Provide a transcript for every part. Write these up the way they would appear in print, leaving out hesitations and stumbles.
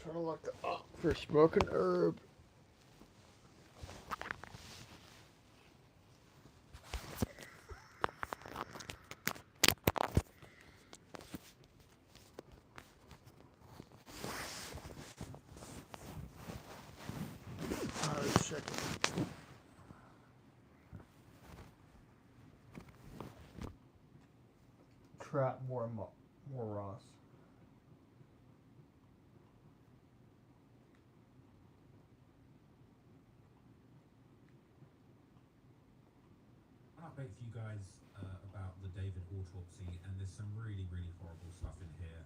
Trying to look up for smoking herb. Let's check it. Trap more Ross. Update for you guys about the David autopsy, and there's some really horrible stuff in here.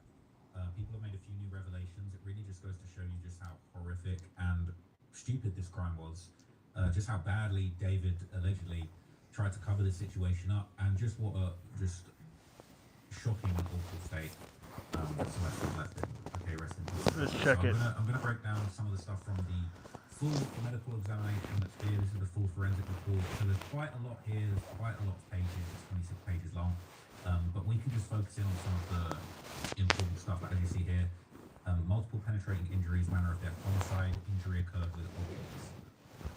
People have made a few new revelations. It really just goes to show you just how horrific and stupid this crime was, just how badly David allegedly tried to cover this situation up, and just what a shocking and awful state. So that's what's left in. Okay, rest in peace. Let's check it. I'm gonna break down some of the stuff from the full medical examination that's here. This is the full forensic report. So there's quite a lot here. There's quite a lot of pages. It's 26 pages long. But we can just focus in on some of the important stuff, like as you see here. Multiple penetrating injuries, manner of death, homicide, injury occurred with objects.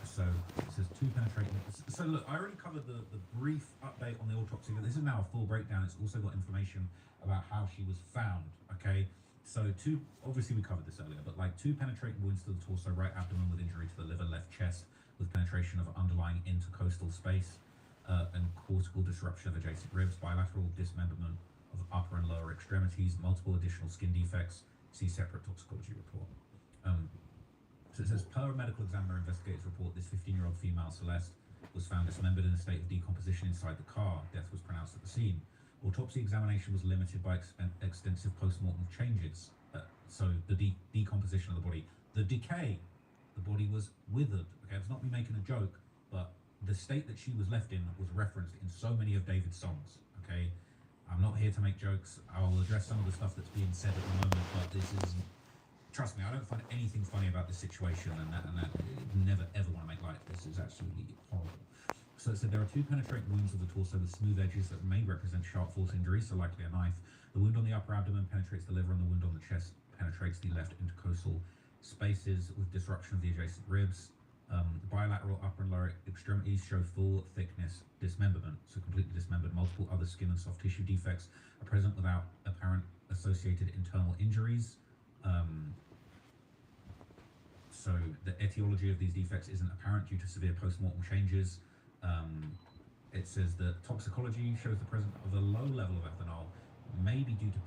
So it says two penetrating. So look, I already covered the brief update on the autopsy, but this is now a full breakdown. It's also got information about how she was found. Okay. So obviously we covered this earlier, but like two penetrating wounds to the torso, right abdomen with injury to the liver, left chest with penetration of underlying intercostal space and cortical disruption of adjacent ribs, bilateral dismemberment of upper and lower extremities, multiple additional skin defects. See separate toxicology report. So it says, per medical examiner investigator's report, this 15-year-old female, Celeste, was found dismembered in a state of decomposition inside the car. Death was pronounced at the scene. Autopsy examination was limited by extensive post-mortem changes. So the decomposition of the body, the decay, the body was withered. Okay, it's not me making a joke, but the state that she was left in was referenced in so many of David's songs. Okay, I'm not here to make jokes. I'll address some of the stuff that's being said at the moment, but this is, trust me, I don't find anything funny about this situation, and that never ever want to make light. This is absolutely horrible. So it said there are two penetrating wounds of the torso with smooth edges that may represent sharp force injuries, so likely a knife. The wound on the upper abdomen penetrates the liver, and the wound on the chest penetrates the left intercostal spaces with disruption of the adjacent ribs. Bilateral upper and lower extremities show full thickness dismemberment, so completely dismembered. Multiple other skin and soft tissue defects are present without apparent associated internal injuries. So the etiology of these defects isn't apparent due to severe post-mortem changes. It says that toxicology shows the presence of a low level of ethanol, maybe due to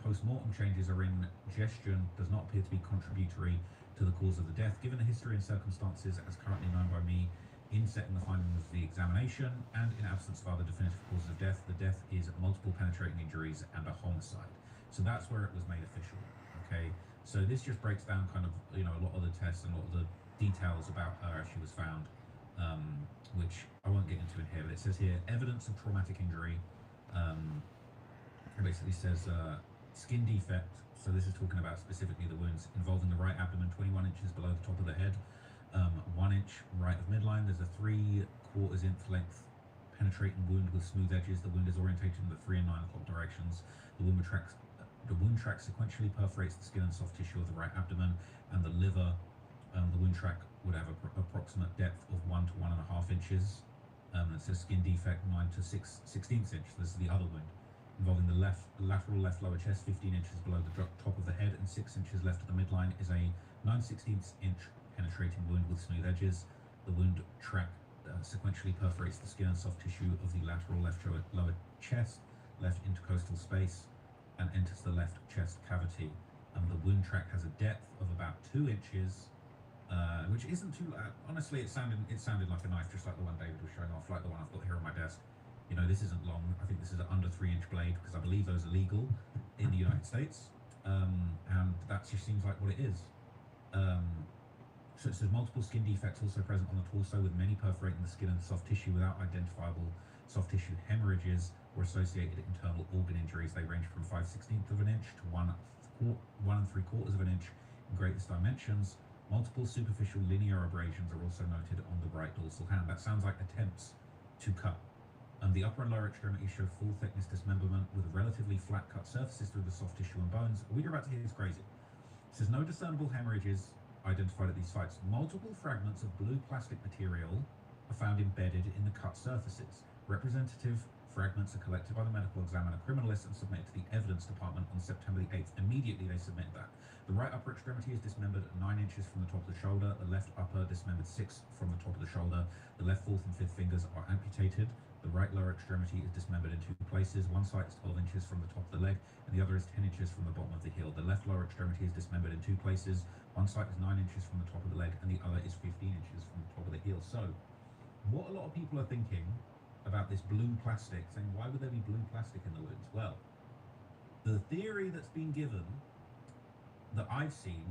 post-mortem changes or ingestion, does not appear to be contributory to the cause of the death. Given the history and circumstances as currently known by me in setting the findings of the examination and in absence of other definitive causes of death, the death is multiple penetrating injuries and a homicide. So that's where it was made official. Okay, so this just breaks down kind of, you know, a lot of the tests and a lot of the details about her as she was found, which I won't get into in here, but it says here evidence of traumatic injury. It basically says skin defect. So this is talking about specifically the wounds involving the right abdomen, 21 inches below the top of the head, 1 inch right of midline. There's a 3/4 inch length penetrating wound with smooth edges. The wound is orientated in the 3 and 9 o'clock directions. The wound track sequentially perforates the skin and soft tissue of the right abdomen and the liver. The wound track would have an approximate depth of 1 to 1.5 inches. It says skin defect 9 to 16th inch. This is the other wound involving the lateral left lower chest, 15 inches below the top of the head and 6 inches left of the midline, is a 9/16 inch penetrating wound with smooth edges. The wound track sequentially perforates the skin and soft tissue of the lateral left lower chest, left intercostal space, and enters the left chest cavity. The wound track has a depth of about 2 inches, which isn't too. Honestly, it sounded like a knife, just like the one David was showing off, like the one I've got here on my desk. You know, this isn't long. I think this is an under 3 inch blade because I believe those are legal in the United States, and that just seems like what it is. So it says multiple skin defects also present on the torso, with many perforating the skin and soft tissue without identifiable soft tissue hemorrhages or associated internal organ injuries. They range from 5/16 of an inch to 1 3/4 of an inch in greatest dimensions. Multiple superficial linear abrasions are also noted on the right dorsal hand. That sounds like attempts to cut. The upper and lower extremities show full thickness dismemberment with relatively flat cut surfaces through the soft tissue and bones. What you're about to hear is crazy. It says no discernible hemorrhages identified at these sites. Multiple fragments of blue plastic material are found embedded in the cut surfaces. Representative fragments are collected by the medical examiner criminalist and submitted to the evidence department on September the 8th. Immediately they submitted that. The right upper extremity is dismembered at 9 inches from the top of the shoulder. The left upper dismembered 6 from the top of the shoulder. The left 4th and 5th fingers are amputated. The right lower extremity is dismembered in 2 places. One side is 12 inches from the top of the leg, and the other is 10 inches from the bottom of the heel. The left lower extremity is dismembered in 2 places. One side is 9 inches from the top of the leg, and the other is 15 inches from the top of the heel. So, what a lot of people are thinking about this blue plastic, saying, why would there be blue plastic in the wounds? Well, the theory that's been given, that I've seen,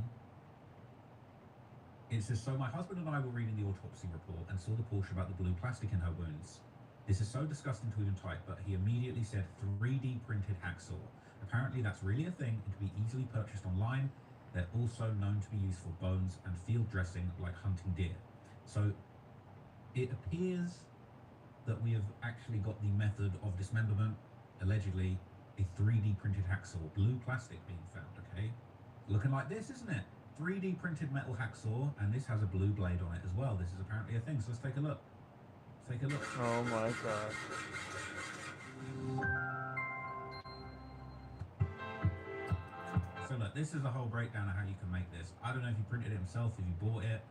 it says, so my husband and I were reading the autopsy report and saw the portion about the blue plastic in her wounds. This is so disgusting to even type, but he immediately said 3D printed hacksaw. Apparently that's really a thing and can be easily purchased online. They're also known to be used for bones and field dressing like hunting deer. So it appears that we have actually got the method of dismemberment, allegedly a 3D printed hacksaw, blue plastic being found, okay? Looking like this, isn't it? 3D printed metal hacksaw, and this has a blue blade on it as well. This is apparently a thing, so let's take a look. Take a look. Oh my god. So look, this is a whole breakdown of how you can make this. I don't know if he printed it himself, if he bought it,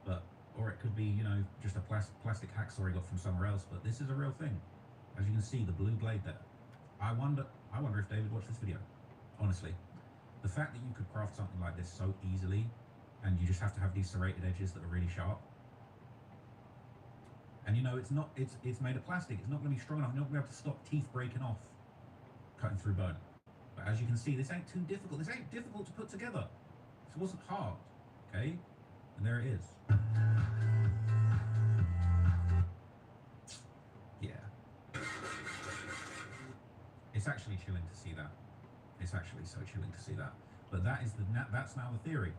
but or it could be, you know, just a plastic hacksaw he got from somewhere else. But this is a real thing. As you can see, the blue blade there. I wonder if David watched this video. Honestly, the fact that you could craft something like this so easily, and you just have to have these serrated edges that are really sharp. And you know, it's made of plastic. It's not going to be strong enough. You're not going to be able to stop teeth breaking off, cutting through bone. But as you can see, this ain't too difficult. This ain't difficult to put together. This wasn't hard, okay? And there it is. Yeah. It's actually chilling to see that. It's actually so chilling to see that. But that's now the theory,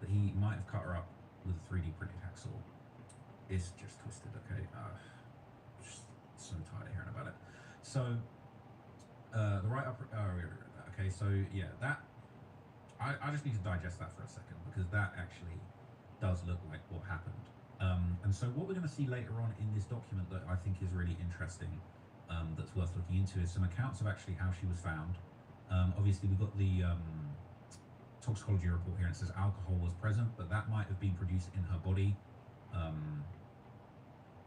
that he might have cut her up with a 3D printed hacksaw. It's just twisted, okay? Just so tired of hearing about it. So, the right upper, okay, so yeah, that, I just need to digest that for a second, because that actually does look like what happened. And so what we're going to see later on in this document that I think is really interesting, that's worth looking into, is some accounts of actually how she was found. Obviously, we've got the toxicology report here, and it says alcohol was present, but that might have been produced in her body,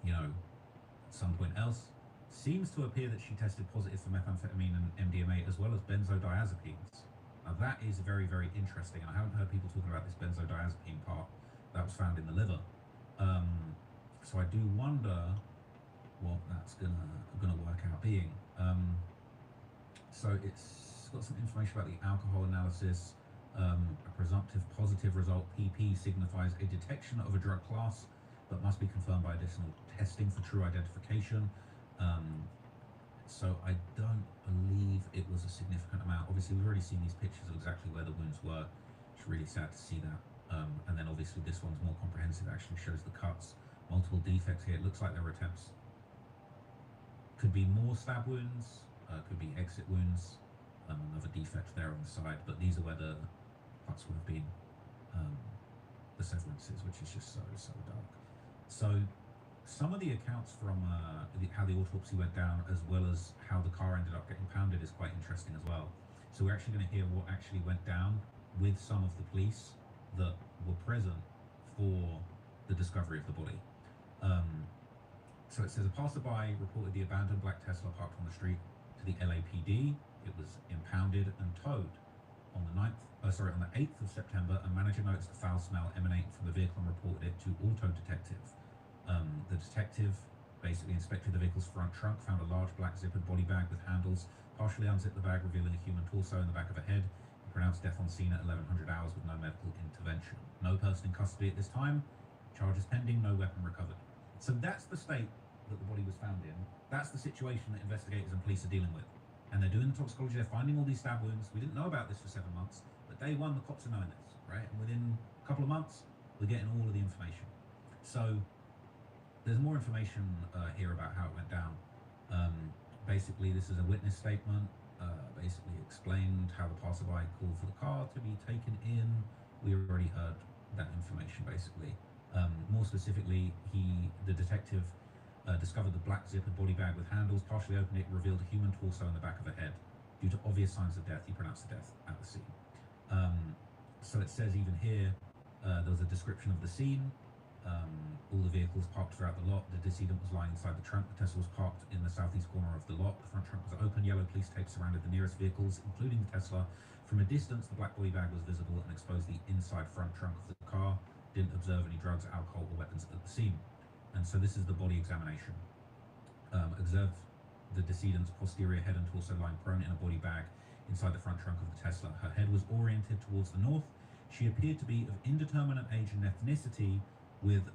you know, at some point else. Seems to appear that she tested positive for methamphetamine and MDMA, as well as benzodiazepines. Now that is very, very interesting. I haven't heard people talking about this benzodiazepine part that was found in the liver. So I do wonder what that's gonna work out being. So it's got some information about the alcohol analysis. A presumptive positive result, PP, signifies a detection of a drug class, but must be confirmed by additional testing for true identification. So I don't believe it was a significant amount. Obviously, we've already seen these pictures of exactly where the wounds were. It's really sad to see that. And then obviously this one's more comprehensive, it actually shows the cuts, multiple defects here. It looks like there were attempts. Could be more stab wounds, could be exit wounds, another defect there on the side, but these are where the cuts would have been, the severances, which is just so dark. So some of the accounts from how the autopsy went down, as well as how the car ended up getting pounded, is quite interesting as well. So we're actually going to hear what actually went down with some of the police that were present for the discovery of the body. So it says a passerby reported the abandoned black Tesla parked on the street to the LAPD. It was impounded and towed on the 8th of September. A manager noticed a foul smell emanating from the vehicle and reported it to auto detective. The detective basically inspected the vehicle's front trunk, found a large black zippered body bag with handles, partially unzipped the bag, revealing a human torso in the back of a head. He pronounced death on scene at 1100 hours with no medical intervention. No person in custody at this time. Charges pending, no weapon recovered. So that's the state that the body was found in. That's the situation that investigators and police are dealing with. And they're doing the toxicology, they're finding all these stab wounds. We didn't know about this for 7 months, but day one, the cops are knowing this, right? And within a couple of months, we're getting all of the information. So there's more information here about how it went down. Basically, this is a witness statement. basically explained how the passerby called for the car to be taken in. We already heard that information, basically. More specifically, the detective discovered the black zippered body bag with handles, partially opened it, revealed a human torso in the back of the head. Due to obvious signs of death, he pronounced the death at the scene. So it says even here, there was a description of the scene. All the vehicles parked throughout the lot. The decedent was lying inside the trunk. The Tesla was parked in the southeast corner of the lot. The front trunk was open. Yellow police tape surrounded the nearest vehicles, including the Tesla. From a distance, the black body bag was visible and exposed the inside front trunk of the car. Didn't observe any drugs, alcohol, or weapons at the scene. And so this is the body examination. Observed the decedent's posterior head and torso lying prone in a body bag inside the front trunk of the Tesla. Her head was oriented towards the north. She appeared to be of indeterminate age and ethnicity, with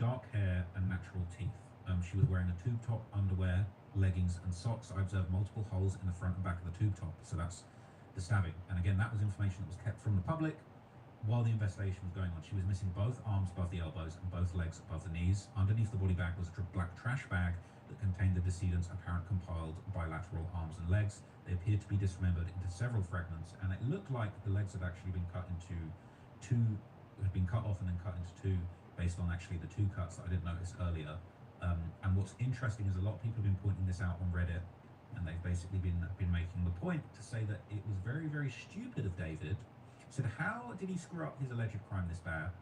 dark hair and natural teeth. She was wearing a tube top, underwear, leggings, and socks. I observed multiple holes in the front and back of the tube top. So that's the stabbing. And again, that was information that was kept from the public while the investigation was going on. She was missing both arms above the elbows and both legs above the knees. Underneath the body bag was a black trash bag that contained the decedent's apparent compiled bilateral arms and legs. They appeared to be dismembered into several fragments, and it looked like the legs had actually been cut into two, had been cut off and then cut into two, based on actually the two cuts that I didn't notice earlier. And what's interesting is a lot of people have been pointing this out on Reddit, and they've basically been making the point to say that it was very, very stupid of David. Said, how did he screw up his alleged crime this bad,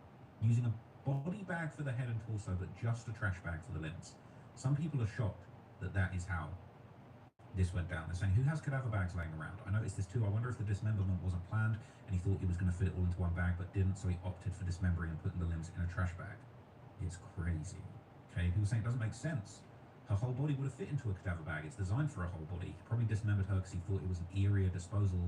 using a body bag for the head and torso, but just a trash bag for the limbs? Some people are shocked that that is how this went down. They're saying, who has cadaver bags laying around? I noticed this too. I wonder if the dismemberment wasn't planned and he thought he was going to fit it all into one bag, but didn't, so he opted for dismembering and putting the limbs in a trash bag. It's crazy. Okay, people saying it doesn't make sense. Her whole body would have fit into a cadaver bag. It's designed for a whole body. He probably dismembered her because he thought it was an easier disposal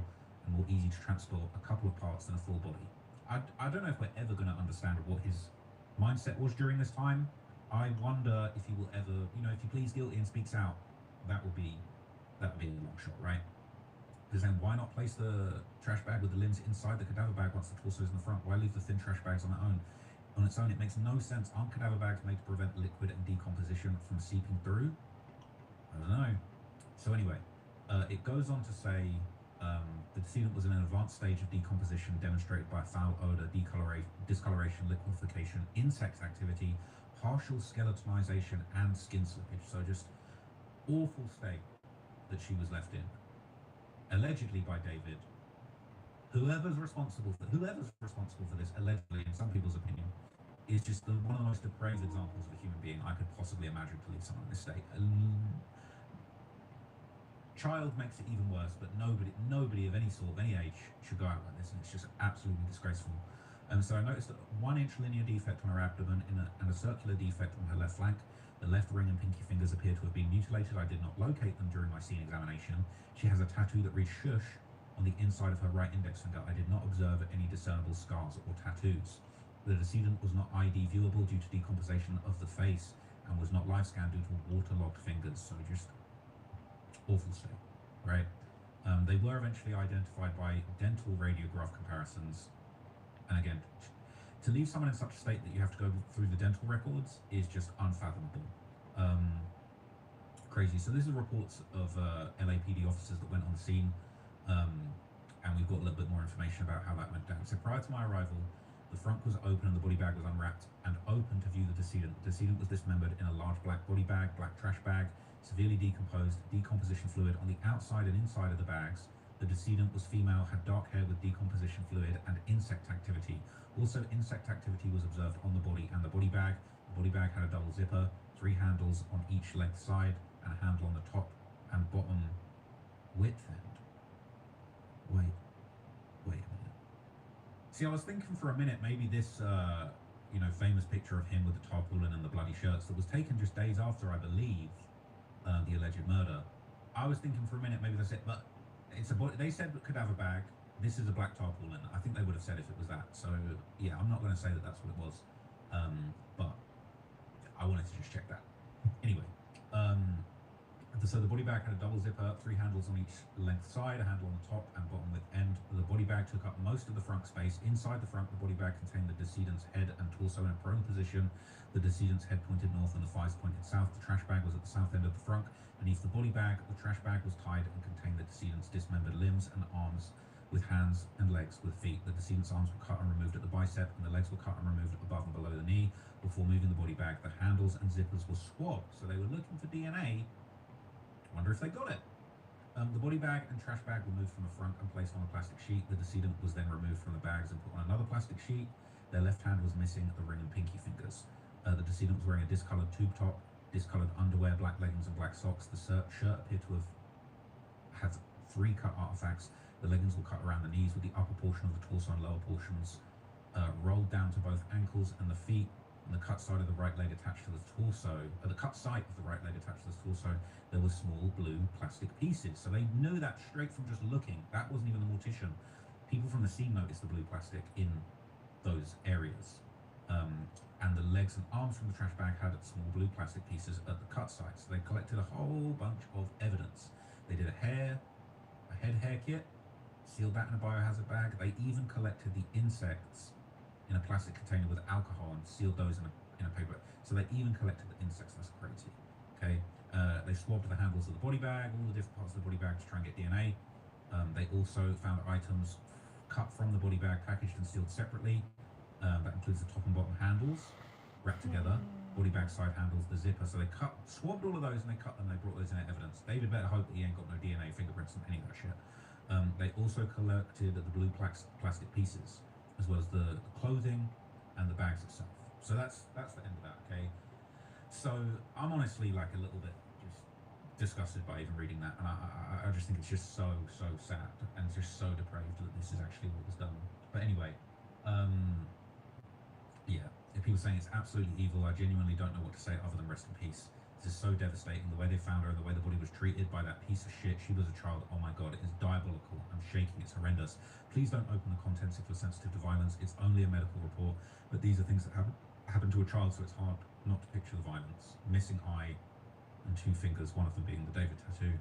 and more easy to transport a couple of parts than a full body. I don't know if we're ever going to understand what his mindset was during this time. I wonder if he will ever, if he pleads guilty and speaks out, that would be a long shot, right? Because then why not place the trash bag with the limbs inside the cadaver bag once the torso is in the front? Why leave the thin trash bags on their own? On its own, it makes no sense. Aren't cadaver bags made to prevent liquid and decomposition from seeping through? I don't know. So anyway, it goes on to say the decedent was in an advanced stage of decomposition demonstrated by foul odor, discoloration, liquefaction, insect activity, partial skeletonization, and skin slippage. So just awful state that she was left in, allegedly by David. Whoever's responsible for this, allegedly, in some people's opinion, is just one of the most depraved examples of a human being I could possibly imagine to leave someone in this state. Child makes it even worse, but nobody of any sort, of any age, should go out like this, and it's just absolutely disgraceful. So I noticed that 1 inch linear defect on her abdomen and a circular defect on her left flank. The left ring and pinky fingers appear to have been mutilated. I did not locate them during my scene examination. She has a tattoo that reads shush on the inside of her right index finger. I did not observe any discernible scars or tattoos. The decedent was not ID viewable due to decomposition of the face and was not live scanned due to waterlogged fingers. So just awful state, right? They were eventually identified by dental radiograph comparisons. And again, to leave someone in such a state that you have to go through the dental records is just unfathomable. Crazy. So this is reports of LAPD officers that went on the scene, and we've got a little bit more information about how that went down. So prior to my arrival, the front was open and the body bag was unwrapped and open to view the decedent. The decedent was dismembered in a large black body bag, black trash bag, severely decomposed, decomposition fluid on the outside and inside of the bags. The decedent was female, had dark hair with decomposition fluid and insect activity. Also, insect activity was observed on the body and the body bag. The body bag had a double zipper, 3 handles on each length side, and a handle on the top and bottom width end. Wait a minute. See, I was thinking for a minute, maybe this, famous picture of him with the tarpaulin and the bloody shirts that was taken just days after, I believe, the alleged murder. I was thinking for a minute, maybe that's it, but it's a body. They said cadaver bag. This is a black tarpaulin. I think they would have said if it was that. So yeah, I'm not going to say that that's what it was, but I wanted to just check that. Anyway, So the body bag had a double zipper, 3 handles on each length side, a handle on the top and bottom width end. The body bag took up most of the front space. Inside the front, the body bag contained the decedent's head and torso in a prone position. The decedent's head pointed north and the thighs pointed south. The trash bag was at the south end of the front. Beneath the body bag, the trash bag was tied and contained the decedent's dismembered limbs and arms with hands and legs with feet. The decedent's arms were cut and removed at the bicep, and the legs were cut and removed above and below the knee. Before moving the body bag, the handles and zippers were swabbed, so they were looking for DNA. Wonder if they got it. The body bag and trash bag were moved from the front and placed on a plastic sheet. The decedent was then removed from the bags and put on another plastic sheet. Their left hand was missing the ring and pinky fingers. The decedent was wearing a discoloured tube top, discoloured underwear, black leggings and black socks. The shirt appeared to have had 3 cut artifacts. The leggings were cut around the knees with the upper portion of the torso and lower portions rolled down to both ankles and the feet. And the cut side of the right leg attached to the torso, the cut side of the right leg attached to the torso, there were small blue plastic pieces. So they knew that straight from just looking. That wasn't even the mortician. People from the scene noticed the blue plastic in those areas. And the legs and arms from the trash bag had small blue plastic pieces at the cut side. So they collected a whole bunch of evidence. They did a head hair kit, sealed that in a biohazard bag. They even collected the insects in a plastic container with alcohol and sealed those in a paper. So they even collected the insects. That's crazy. Okay. They swabbed the handles of the body bag, all the different parts of the body bag to try and get DNA. They also found items cut from the body bag, packaged and sealed separately. That includes the top and bottom handles wrapped together, body bag side handles, the zipper. So they swabbed all of those and they cut them. They brought those in as evidence. David better hope that he ain't got no DNA, fingerprints, and any of that shit. They also collected the blue plastic pieces, as well as the clothing and the bags itself. So that's the end of that, okay? So I'm honestly like a little bit just disgusted by even reading that, and I just think it's just so sad and just so depraved that this is actually what was done. But anyway, yeah, if people saying it's absolutely evil, I genuinely don't know what to say other than rest in peace. This is so devastating, the way they found her, the way the body was treated by that piece of shit. She was a child. Oh my god, it is diabolical. I'm shaking, it's horrendous. Please don't open the contents if you're sensitive to violence. It's only a medical report, but these are things that happen to a child, so it's hard not to picture the violence. Missing eye and 2 fingers, one of them being the David tattoo.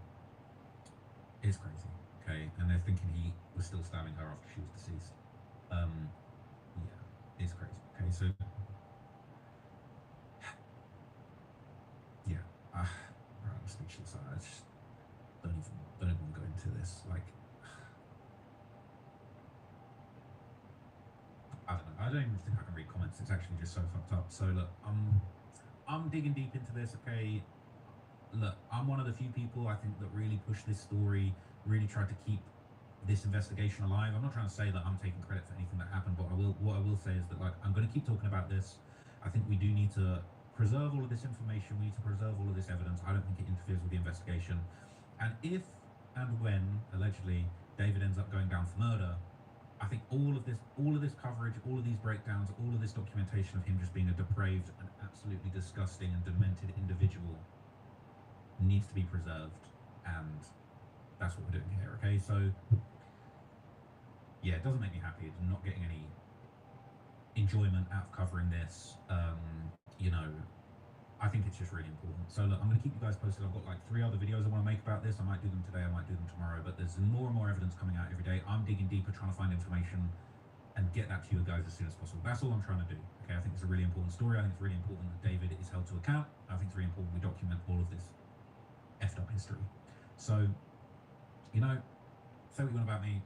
It's crazy, okay? And they're thinking he was still stabbing her after she was deceased. Yeah, it's crazy. Okay, so yeah, I'm speechless. I just don't even want to go into this. Like, I don't know. I don't even think I can read comments. It's actually just so fucked up. So look, I'm digging deep into this. Okay, look, I'm one of the few people I think that really pushed this story, really tried to keep this investigation alive. I'm not trying to say that I'm taking credit for anything that happened, but what I will say is that, like, I'm going to keep talking about this. I think we do need to preserve all of this information. We need to preserve all of this evidence. I don't think it interferes with the investigation. And if and when allegedly David ends up going down for murder, I think all of this coverage, all of these breakdowns, all of this documentation of him just being a depraved and absolutely disgusting and demented individual needs to be preserved, and that's what we're doing here. Okay, so yeah, it doesn't make me happy. It's not getting any enjoyment out of covering this. You know, I think it's just really important. So look, I'm going to keep you guys posted. I've got like 3 other videos I want to make about this. I might do them today, I might do them tomorrow, but there's more and more evidence coming out every day. I'm digging deeper, trying to find information and get that to you guys as soon as possible. That's all I'm trying to do. Okay, I think it's a really important story. I think it's really important that David is held to account. I think it's really important we document all of this effed up history. So, you know, say what you want about me,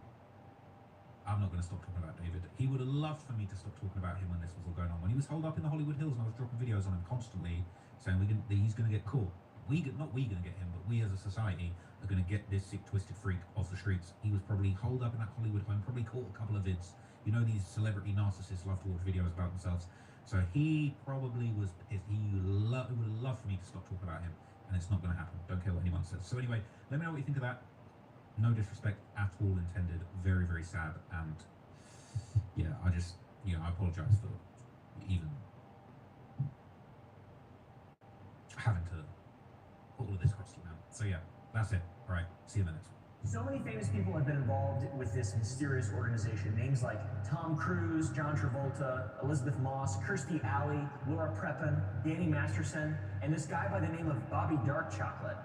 I'm not going to stop talking about David. He would have loved for me to stop talking about him when this was all going on. When he was holed up in the Hollywood Hills and I was dropping videos on him constantly saying he's going to get caught. Not we going to get him, but we as a society are going to get this sick, twisted freak off the streets. He was probably holed up in that Hollywood home, probably caught a couple of vids. You know, these celebrity narcissists love to watch videos about themselves. So he probably was pissed. He would have loved for me to stop talking about him, and it's not going to happen. Don't care what anyone says. So anyway, let me know what you think of that. No disrespect at all intended. Very, very sad. And yeah, I just, you know, I apologize for even having to put all of this across to you, man. So yeah, that's it. All right, see you in the next one. So many famous people have been involved with this mysterious organization. Names like Tom Cruise, John Travolta, Elizabeth Moss, Kirstie Alley, Laura Prepon, Danny Masterson, and this guy by the name of Bobby Dark Chocolate.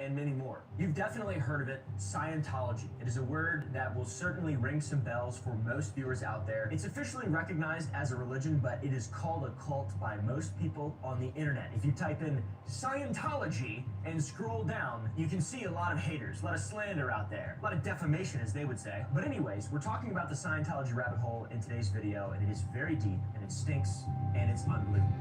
and many more. You've definitely heard of it, Scientology. It is a word that will certainly ring some bells for most viewers out there. It's officially recognized as a religion, but it is called a cult by most people on the internet. If you type in Scientology and scroll down, you can see a lot of haters, a lot of slander out there, a lot of defamation, as they would say. But anyways, we're talking about the Scientology rabbit hole in today's video, and it is very deep, and it stinks, and it's unbelievable.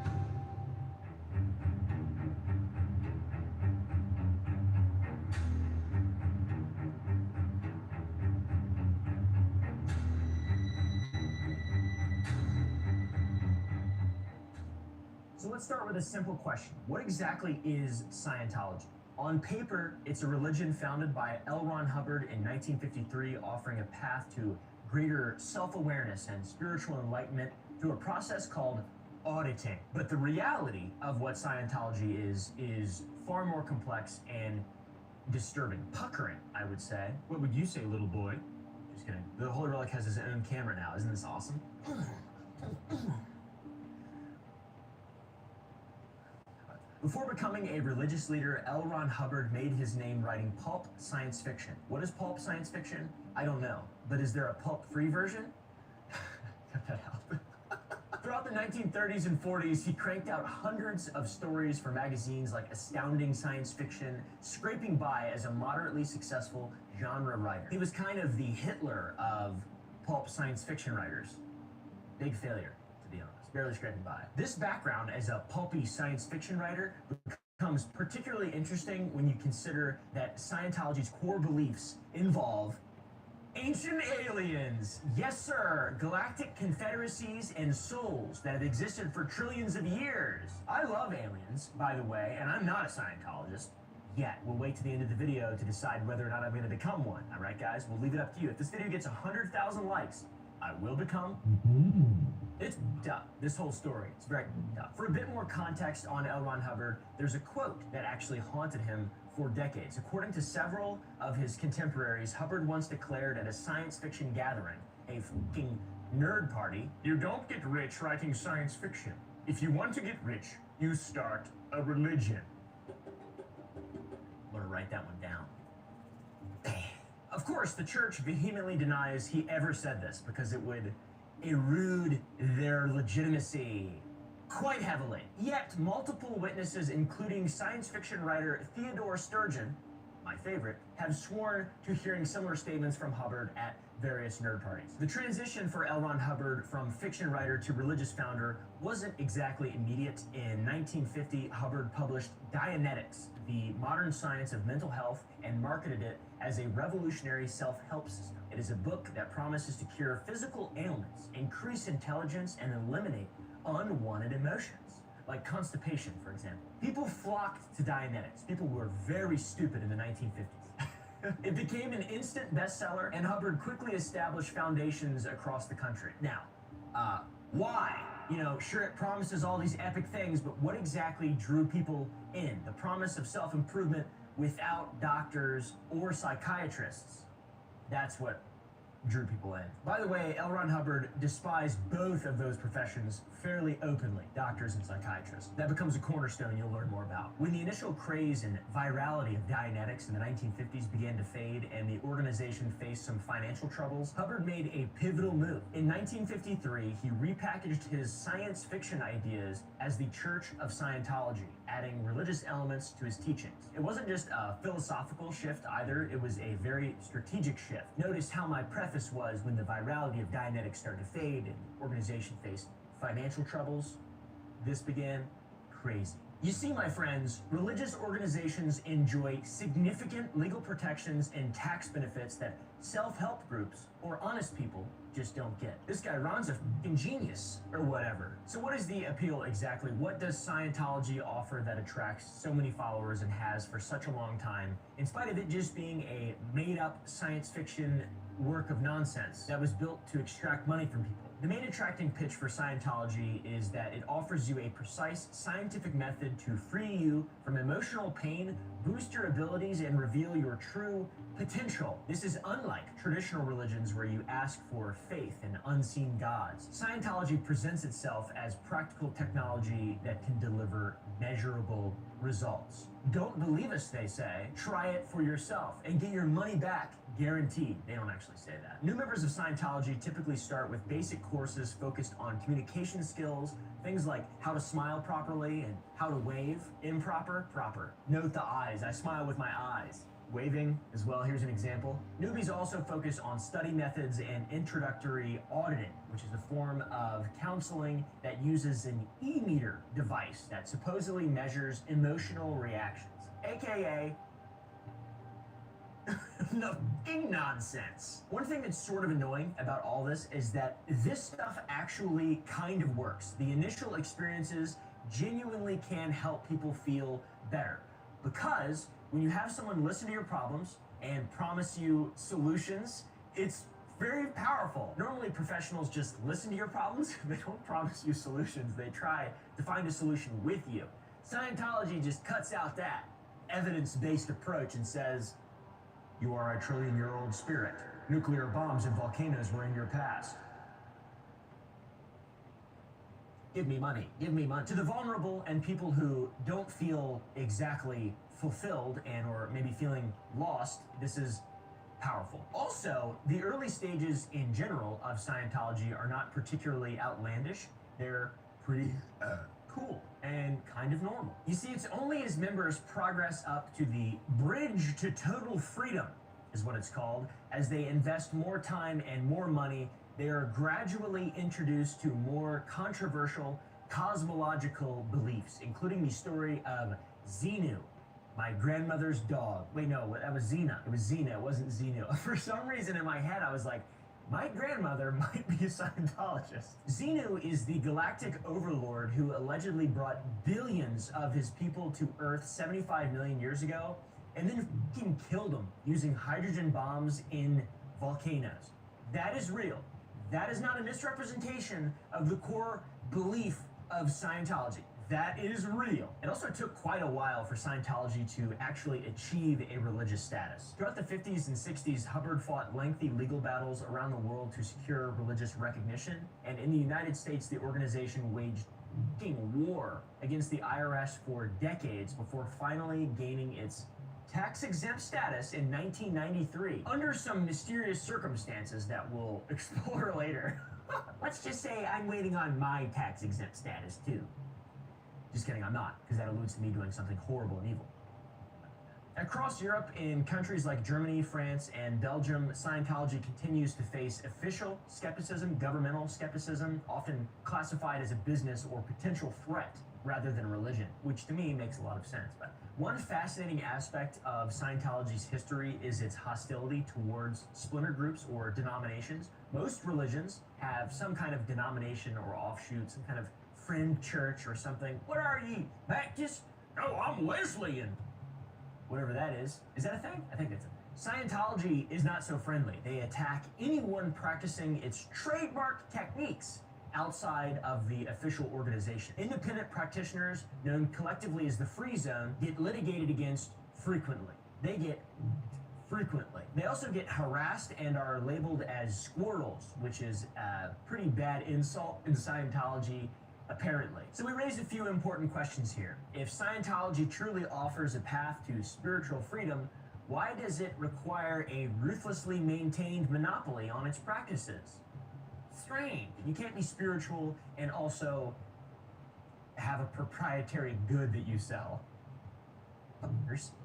So let's start with a simple question. What exactly is Scientology? On paper, it's a religion founded by L. Ron Hubbard in 1953, offering a path to greater self-awareness and spiritual enlightenment through a process called auditing. But the reality of what Scientology is far more complex and disturbing, puckering, I would say. What would you say, little boy? Just kidding. The Holy Relic has his own camera now. Isn't this awesome? Before becoming a religious leader, L. Ron Hubbard made his name writing pulp science fiction. What is pulp science fiction? I don't know. But is there a pulp-free version? Cut that out. Throughout the 1930s and 40s, he cranked out hundreds of stories for magazines like Astounding Science Fiction, scraping by as a moderately successful genre writer. He was kind of the Hitler of pulp science fiction writers. Big failure, to be honest. Barely scraping by. This background as a pulpy science fiction writer becomes particularly interesting when you consider that Scientology's core beliefs involve ancient aliens. Yes, sir. Galactic confederacies and souls that have existed for trillions of years. I love aliens, by the way, and I'm not a Scientologist yet. We'll wait to the end of the video to decide whether or not I'm going to become one. All right, guys? We'll leave it up to you. If this video gets 100,000 likes, I will become. It's tough, this whole story. It's very tough. For a bit more context on L. Ron Hubbard, there's a quote that actually haunted him for decades. According to several of his contemporaries, Hubbard once declared at a science fiction gathering, a fucking nerd party, "You don't get rich writing science fiction. If you want to get rich, you start a religion." I'm gonna write that one down. Of course, the church vehemently denies he ever said this because it would erode their legitimacy quite heavily. Yet, multiple witnesses, including science fiction writer Theodore Sturgeon, my favorite, have sworn to hearing similar statements from Hubbard at various nerd parties. The transition for L. Ron Hubbard from fiction writer to religious founder wasn't exactly immediate. In 1950, Hubbard published Dianetics, the modern science of mental health, and marketed it as a revolutionary self-help system. It is a book that promises to cure physical ailments, increase intelligence, and eliminate unwanted emotions, like constipation, for example. People flocked to Dianetics. People were very stupid in the 1950s. It became an instant bestseller, and Hubbard quickly established foundations across the country. Now, why? You know, sure, it promises all these epic things, but what exactly drew people in? The promise of self-improvement without doctors or psychiatrists. That's what drew people in. By the way, L. Ron Hubbard despised both of those professions fairly openly, doctors and psychiatrists. That becomes a cornerstone you'll learn more about. When the initial craze and virality of Dianetics in the 1950s began to fade and the organization faced some financial troubles, Hubbard made a pivotal move. In 1953, he repackaged his science fiction ideas as the Church of Scientology, adding religious elements to his teachings. It wasn't just a philosophical shift either, it was a very strategic shift. Notice how my preface was when the virality of Dianetics started to fade and the organization faced financial troubles. This began crazy. You see, my friends, religious organizations enjoy significant legal protections and tax benefits that self-help groups or honest people just don't get. This guy Ron's a f***ing genius, or whatever. So what is the appeal exactly? What does Scientology offer that attracts so many followers and has for such a long time, in spite of it just being a made-up science fiction work of nonsense that was built to extract money from people? The main attracting pitch for Scientology is that it offers you a precise scientific method to free you from emotional pain, boost your abilities, and reveal your true potential. This is unlike traditional religions where you ask for faith in unseen gods. Scientology presents itself as practical technology that can deliver measurable results. Don't believe us, they say. Try it for yourself and get your money back, guaranteed. They don't actually say that. New members of Scientology typically start with basic courses focused on communication skills, things like how to smile properly and how to wave. Improper, proper. Note the eyes. I smile with my eyes. Waving as well, here's an example. Newbies also focus on study methods and introductory auditing, which is a form of counseling that uses an e-meter device that supposedly measures emotional reactions, aka fucking nonsense. One thing that's sort of annoying about all this is that this stuff actually kind of works. The initial experiences genuinely can help people feel better, because when you have someone listen to your problems and promise you solutions, it's very powerful. Normally professionals just listen to your problems. They don't promise you solutions. They try to find a solution with you. Scientology just cuts out that evidence-based approach and says, you are a trillion-year-old spirit. Nuclear bombs and volcanoes were in your past. Give me money. Give me money. To the vulnerable and people who don't feel exactly fulfilled and or maybe feeling lost, this is powerful. Also, the early stages in general of Scientology are not particularly outlandish. They're pretty cool and kind of normal. You see, it's only as members progress up to the bridge to total freedom, is what it's called, as they invest more time and more money, they are gradually introduced to more controversial cosmological beliefs, including the story of Xenu, my grandmother's dog. Wait, no, that was Xena. It was Xena, it wasn't Xenu. For some reason in my head, I was like, my grandmother might be a Scientologist. Xenu is the galactic overlord who allegedly brought billions of his people to Earth 75 million years ago, and then fucking killed them using hydrogen bombs in volcanoes. That is real. That is not a misrepresentation of the core belief of Scientology. That is real. It also took quite a while for Scientology to actually achieve a religious status. Throughout the 50s and 60s, Hubbard fought lengthy legal battles around the world to secure religious recognition, and in the United States, the organization waged war against the IRS for decades before finally gaining its tax-exempt status in 1993, under some mysterious circumstances that we'll explore later. Let's just say I'm waiting on my tax-exempt status too. Just kidding, I'm not, because that alludes to me doing something horrible and evil. Across Europe, in countries like Germany, France, and Belgium, Scientology continues to face official skepticism, governmental skepticism, often classified as a business or potential threat rather than a religion, which to me makes a lot of sense. But one fascinating aspect of Scientology's history is its hostility towards splinter groups or denominations. Most religions have some kind of denomination or offshoot, some kind of friend church or something. What are ye? Baptist? No, I'm Wesleyan. Whatever that is. Is that a thing? I think that's a thing. Scientology is not so friendly. They attack anyone practicing its trademark techniques outside of the official organization. Independent practitioners, known collectively as the Free Zone, get litigated against frequently. They get frequently. They also get harassed and are labeled as squirrels, which is a pretty bad insult in Scientology, apparently. So we raised a few important questions here. If Scientology truly offers a path to spiritual freedom, why does it require a ruthlessly maintained monopoly on its practices? Strange. You can't be spiritual and also have a proprietary good that you sell.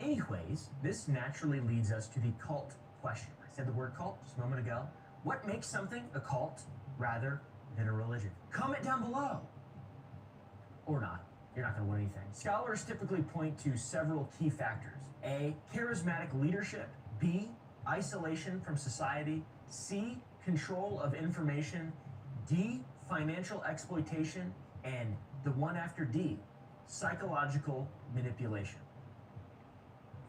Anyways, this naturally leads us to the cult question. I said the word cult just a moment ago. What makes something a cult rather than a religion? Comment down below. Or not. You're not going to win anything. Scholars typically point to several key factors. A, charismatic leadership. B, isolation from society. C, control of information. D, financial exploitation. And the one after D, psychological manipulation.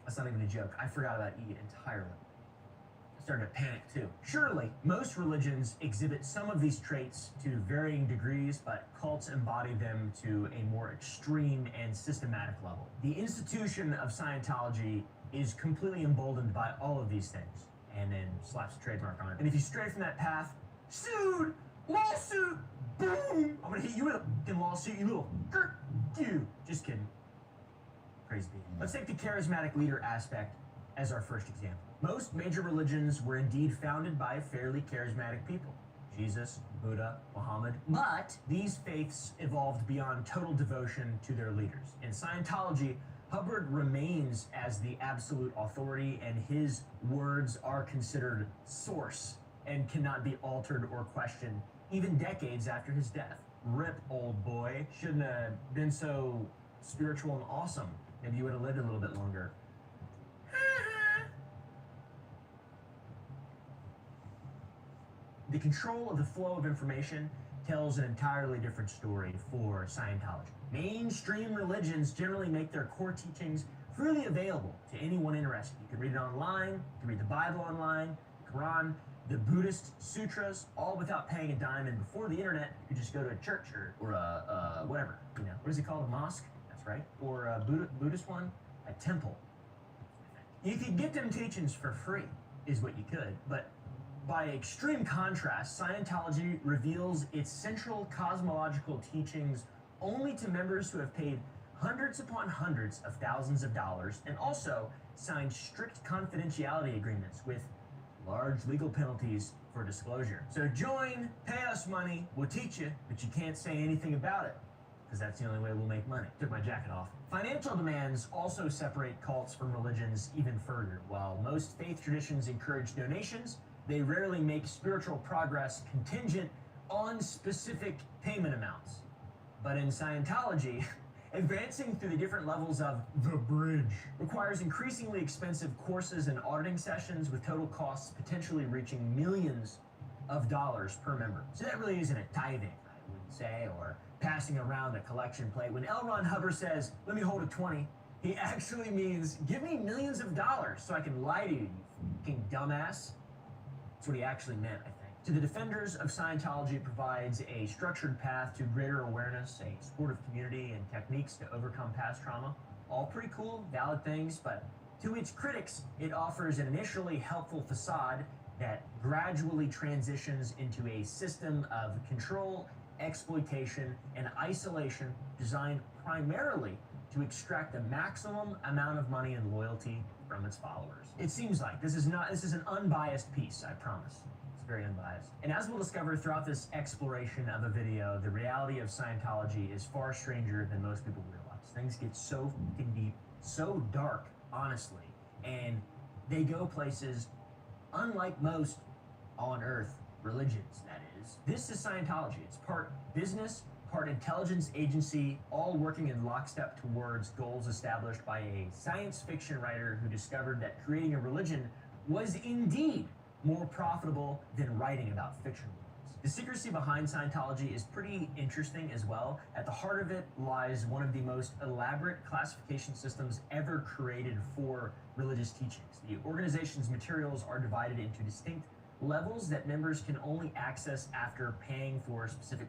That's not even a joke. I forgot about E entirely. I started to panic too. Surely, most religions exhibit some of these traits to varying degrees, but cults embody them to a more extreme and systematic level. The institution of Scientology is completely emboldened by all of these things, and then slaps a trademark on it. And if you stray from that path, sued, lawsuit, boom, I'm gonna hit you with a fucking lawsuit, you little you. Just kidding. Praise be. Let's take the charismatic leader aspect as our first example. Most major religions were indeed founded by fairly charismatic people. Jesus, Buddha, Muhammad. But these faiths evolved beyond total devotion to their leaders. In Scientology, Hubbard remains as the absolute authority, and his words are considered source and cannot be altered or questioned, even decades after his death. Rip, old boy. Shouldn't have been so spiritual and awesome. Maybe you would have lived a little bit longer. The control of the flow of information tells an entirely different story for Scientology. Mainstream religions generally make their core teachings freely available to anyone interested. You can read it online, you can read the Bible online, the Quran, the Buddhist sutras, all without paying a dime. And before the internet, you could just go to a church or a whatever, you know, what is it called, a mosque? That's right. Or a Buddhist one, a temple. You could get them teachings for free, is what you could, but by extreme contrast, Scientology reveals its central cosmological teachings only to members who have paid hundreds upon hundreds of thousands of dollars and also signed strict confidentiality agreements with large legal penalties for disclosure. So join, pay us money, we'll teach you, but you can't say anything about it, because that's the only way we'll make money. Took my jacket off. Financial demands also separate cults from religions even further. While most faith traditions encourage donations, they rarely make spiritual progress contingent on specific payment amounts. But in Scientology, advancing through the different levels of the bridge requires increasingly expensive courses and auditing sessions, with total costs potentially reaching millions of dollars per member. So that really isn't a tithing, I would say, or passing around a collection plate. When L. Ron Hubbard says, "Let me hold a 20, he actually means, give me millions of dollars so I can lie to you, you fucking dumbass. That's what he actually meant, I think. To the defenders of Scientology, it provides a structured path to greater awareness, a supportive community, and techniques to overcome past trauma. All pretty cool, valid things, but to its critics, it offers an initially helpful facade that gradually transitions into a system of control, exploitation, and isolation designed primarily to extract the maximum amount of money and loyalty from its followers. It seems like this is an unbiased piece, I promise. It's very unbiased. And as we'll discover throughout this exploration of a video, the reality of Scientology is far stranger than most people realize. Things get so fucking deep, so dark, honestly, and they go places unlike most on earth religions, that is. This is Scientology. It's part business, part intelligence agency, all working in lockstep towards goals established by a science fiction writer who discovered that creating a religion was indeed more profitable than writing about fiction worlds. The secrecy behind Scientology is pretty interesting as well. At the heart of it lies one of the most elaborate classification systems ever created for religious teachings. The organization's materials are divided into distinct levels that members can only access after paying for specific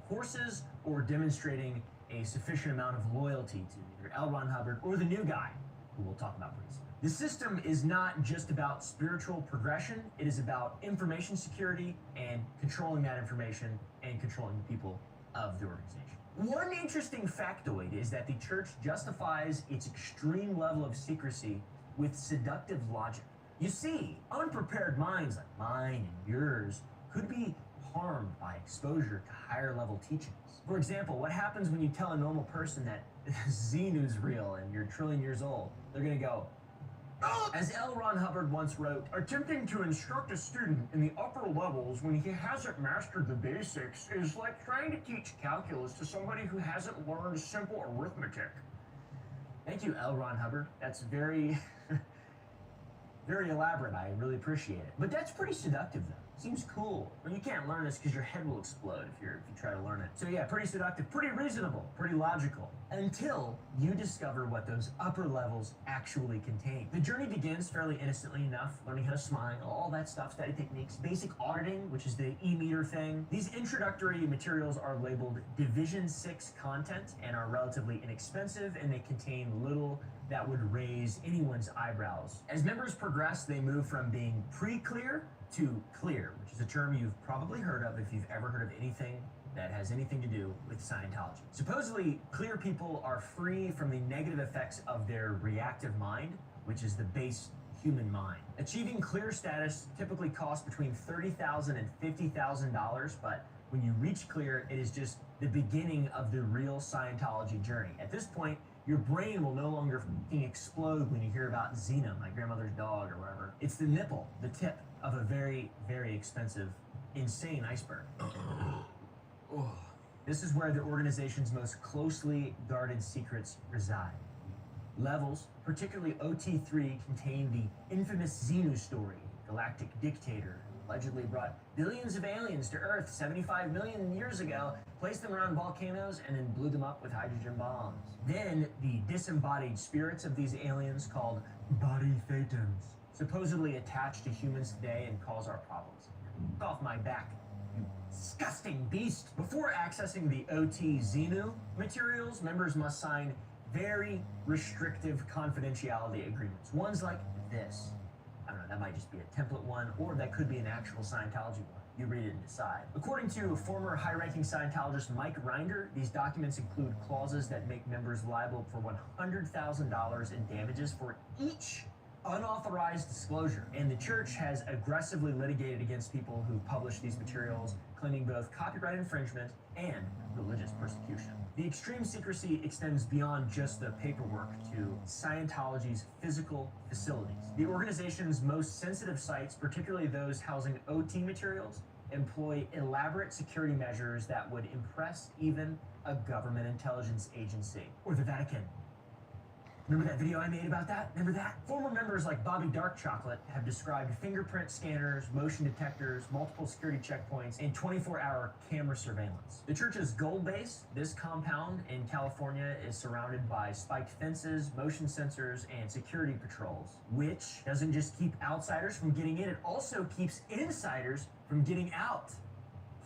courses or demonstrating a sufficient amount of loyalty to either L. Ron Hubbard or the new guy, who we'll talk about pretty soon. The system is not just about spiritual progression, it is about information security and controlling that information and controlling the people of the organization. One interesting factoid is that the church justifies its extreme level of secrecy with seductive logic. You see, unprepared minds like mine and yours could be harmed by exposure to higher level teachings. For example, what happens when you tell a normal person that Xenu's real and you're a trillion years old? They're gonna go, "Oh!" As L. Ron Hubbard once wrote, "Attempting to instruct a student in the upper levels when he hasn't mastered the basics is like trying to teach calculus to somebody who hasn't learned simple arithmetic." Thank you, L. Ron Hubbard. That's very, very elaborate. I really appreciate it. But that's pretty seductive, though. Seems cool. Well, you can't learn this because your head will explode if you try to learn it. So yeah, pretty seductive, pretty reasonable, pretty logical, until you discover what those upper levels actually contain. The journey begins fairly innocently enough, learning how to smile, all that stuff, study techniques, basic auditing, which is the e-meter thing. These introductory materials are labeled Division 6 content and are relatively inexpensive, and they contain little that would raise anyone's eyebrows. As members progress, they move from being pre-clear to clear, which is a term you've probably heard of if you've ever heard of anything that has anything to do with Scientology. Supposedly, clear people are free from the negative effects of their reactive mind, which is the base human mind. Achieving clear status typically costs between $30,000 and $50,000, but when you reach clear, it is just the beginning of the real Scientology journey. At this point, your brain will no longer fucking explode when you hear about Xena, my grandmother's dog or whatever. It's the nipple, the tip of a very, very expensive, insane iceberg. This is where the organization's most closely guarded secrets reside. Levels, particularly OT3, contain the infamous Xenu story. Galactic dictator allegedly brought billions of aliens to Earth 75 million years ago, placed them around volcanoes, and then blew them up with hydrogen bombs. Then the disembodied spirits of these aliens, called body phantoms, supposedly attach to humans today and cause our problems. Get off my back, you disgusting beast! Before accessing the OT Xenu materials, members must sign very restrictive confidentiality agreements. Ones like this. I don't know, that might just be a template one, or that could be an actual Scientology one. You read it and decide. According to former high-ranking Scientologist Mike Rinder, these documents include clauses that make members liable for $100,000 in damages for each unauthorized disclosure. And the church has aggressively litigated against people who publish these materials, claiming both copyright infringement and religious persecution. The extreme secrecy extends beyond just the paperwork to Scientology's physical facilities. The organization's most sensitive sites, particularly those housing OT materials, employ elaborate security measures that would impress even a government intelligence agency or the Vatican. Remember that video I made about that? Remember that? Former members like Bobby Dark Chocolate have described fingerprint scanners, motion detectors, multiple security checkpoints, and 24-hour camera surveillance. The church's gold base, this compound in California, is surrounded by spiked fences, motion sensors, and security patrols, which doesn't just keep outsiders from getting in, it also keeps insiders from getting out.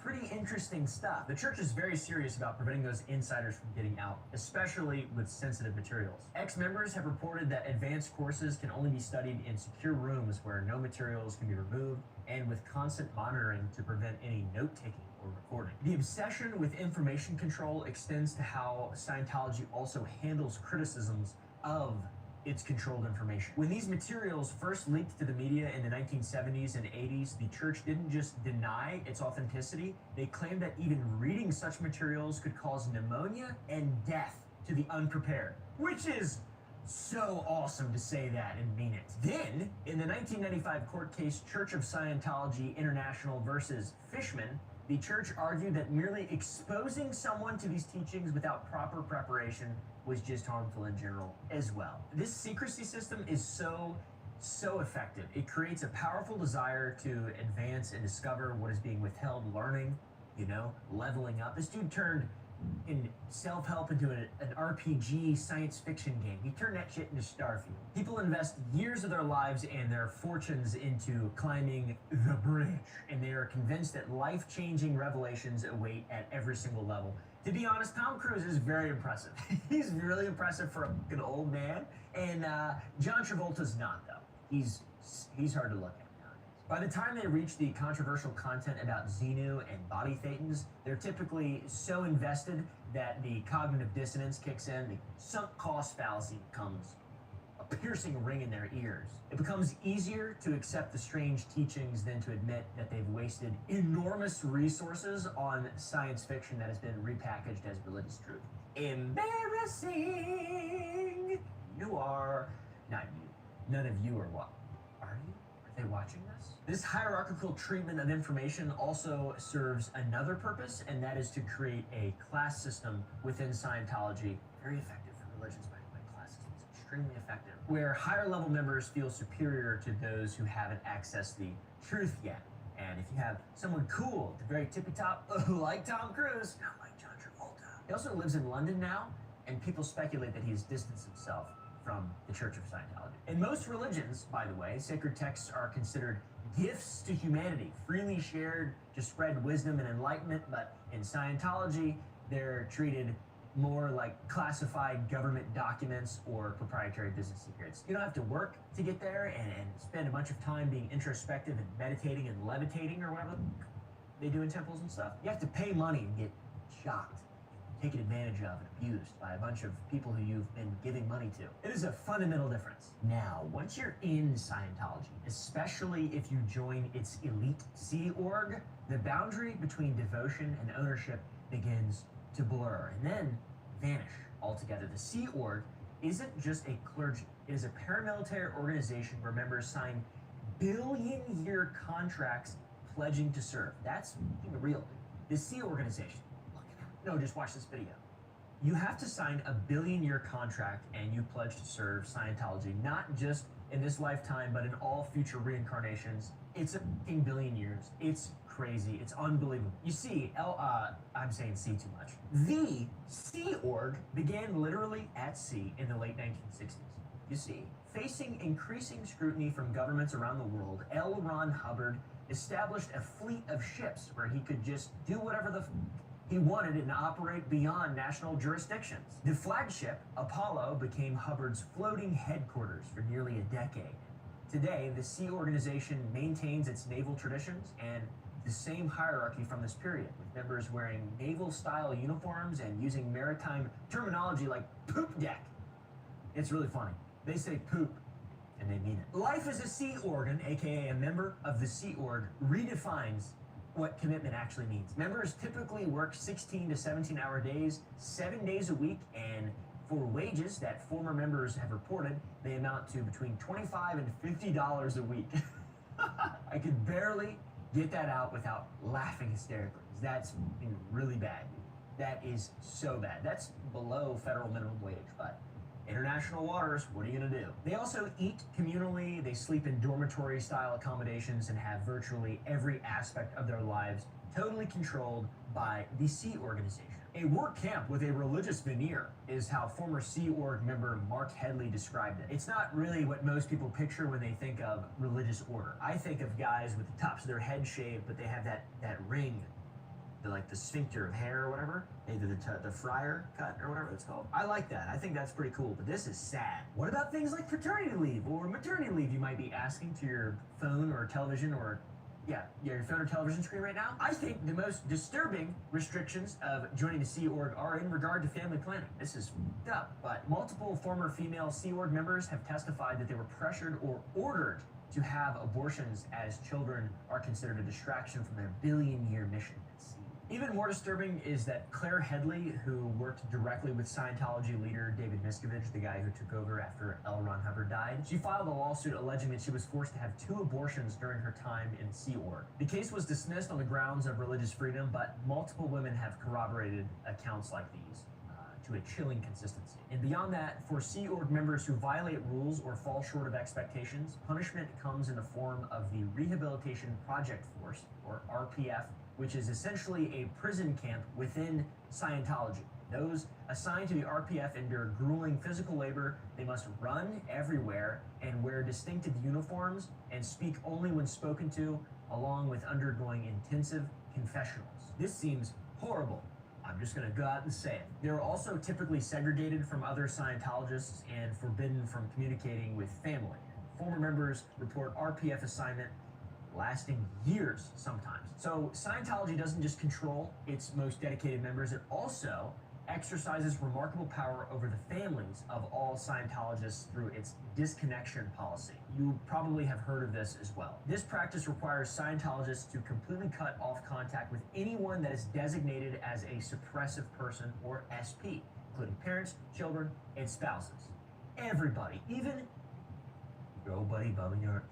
Pretty interesting stuff. The church is very serious about preventing those insiders from getting out, especially with sensitive materials. Ex-members have reported that advanced courses can only be studied in secure rooms where no materials can be removed, and with constant monitoring to prevent any note-taking or recording. The obsession with information control extends to how Scientology also handles criticisms of its controlled information. When these materials first leaked to the media in the 1970s and 80s, the church didn't just deny its authenticity, they claimed that even reading such materials could cause pneumonia and death to the unprepared, which is so awesome to say that and mean it. Then, in the 1995 court case Church of Scientology International versus Fishman, the church argued that merely exposing someone to these teachings without proper preparation was just harmful in general as well. This secrecy system is so effective. It creates a powerful desire to advance and discover what is being withheld, learning, leveling up. This dude turned in self-help into an RPG science fiction game. He turned that shit into Starfield. People invest years of their lives and their fortunes into climbing the bridge, and they are convinced that life-changing revelations await at every single level. To be honest, Tom Cruise is very impressive. He's really impressive for a fucking old man, and John Travolta's not, though. He's hard to look at. By the time they reach the controversial content about Xenu and body thetans, they're typically so invested that the cognitive dissonance kicks in, the sunk cost fallacy becomes a piercing ring in their ears. It becomes easier to accept the strange teachings than to admit that they've wasted enormous resources on science fiction that has been repackaged as religious truth. Embarrassing! You are, not you, none of you are what? Are you? Are they watching this? This hierarchical treatment of information also serves another purpose, and that is to create a class system within Scientology. Very effective for religions, by the way. Class system is extremely effective, where higher level members feel superior to those who haven't accessed the truth yet. And if you have someone cool at the very tippy top, like Tom Cruise, not like John Travolta. He also lives in London now, and people speculate that he has distanced himself from the Church of Scientology. In most religions, by the way, sacred texts are considered gifts to humanity, freely shared to spread wisdom and enlightenment, but in Scientology, they're treated more like classified government documents or proprietary business secrets. You don't have to work to get there and spend a bunch of time being introspective and meditating and levitating or whatever they do in temples and stuff. You have to pay money and get shocked, taken advantage of and abused by a bunch of people who you've been giving money to. It is a fundamental difference. Now, once you're in Scientology, especially if you join its elite Sea Org, the boundary between devotion and ownership begins to blur and then vanish altogether. The Sea Org isn't just a clergy. It is a paramilitary organization where members sign billion-year contracts pledging to serve. That's real. The Sea Organization. Look it up. No, just watch this video. You have to sign a billion-year contract and you pledge to serve Scientology, not just in this lifetime, but in all future reincarnations. It's a billion years. It's crazy. It's unbelievable. You see, I'm saying sea too much. The Sea Org began literally at sea in the late 1960s. You see, facing increasing scrutiny from governments around the world, L. Ron Hubbard established a fleet of ships where he could just do whatever he wanted and operate beyond national jurisdictions. The flagship, Apollo, became Hubbard's floating headquarters for nearly a decade. Today, the Sea Organization maintains its naval traditions and the same hierarchy from this period, with members wearing naval-style uniforms and using maritime terminology like poop deck. It's really funny. They say poop, and they mean it. Life as a Sea Organ, aka a member of the Sea Org, redefines what commitment actually means. Members typically work 16 to 17-hour days, 7 days a week, and for wages that former members have reported, they amount to between $25 and $50 a week. I could barely get that out without laughing hysterically. That's really bad. That is so bad. That's below federal minimum wage, but international waters, what are you gonna do? They also eat communally, they sleep in dormitory style accommodations and have virtually every aspect of their lives totally controlled by the Sea Organization. A work camp with a religious veneer is how former Sea Org member Mark Headley described it. It's not really what most people picture when they think of religious order. I think of guys with the tops of their head shaved, but they have that ring, the sphincter of hair or whatever. Maybe the friar cut or whatever it's called. I like that. I think that's pretty cool, but this is sad. What about things like paternity leave or maternity leave, you might be asking to your phone or television or your phone or television screen right now? I think the most disturbing restrictions of joining the Sea Org are in regard to family planning. This is up, but multiple former female Sea Org members have testified that they were pressured or ordered to have abortions as children are considered a distraction from their billion-year mission at sea. Even more disturbing is that Claire Headley, who worked directly with Scientology leader David Miscavige, the guy who took over after L. Ron Hubbard died, she filed a lawsuit alleging that she was forced to have 2 abortions during her time in Sea Org. The case was dismissed on the grounds of religious freedom, but multiple women have corroborated accounts like these to a chilling consistency. And beyond that, for Sea Org members who violate rules or fall short of expectations, punishment comes in the form of the Rehabilitation Project Force, or RPF, which is essentially a prison camp within Scientology. Those assigned to the RPF endure grueling physical labor. They must run everywhere and wear distinctive uniforms and speak only when spoken to, along with undergoing intensive confessionals. This seems horrible. I'm just gonna go out and say it. They're also typically segregated from other Scientologists and forbidden from communicating with family. Former members report RPF assignment lasting years sometimes. So Scientology doesn't just control its most dedicated members, it also exercises remarkable power over the families of all Scientologists through its disconnection policy. You probably have heard of this as well. This practice requires Scientologists to completely cut off contact with anyone that is designated as a suppressive person, or SP, including parents, children, and spouses. Everybody, even your old buddy Bubba York.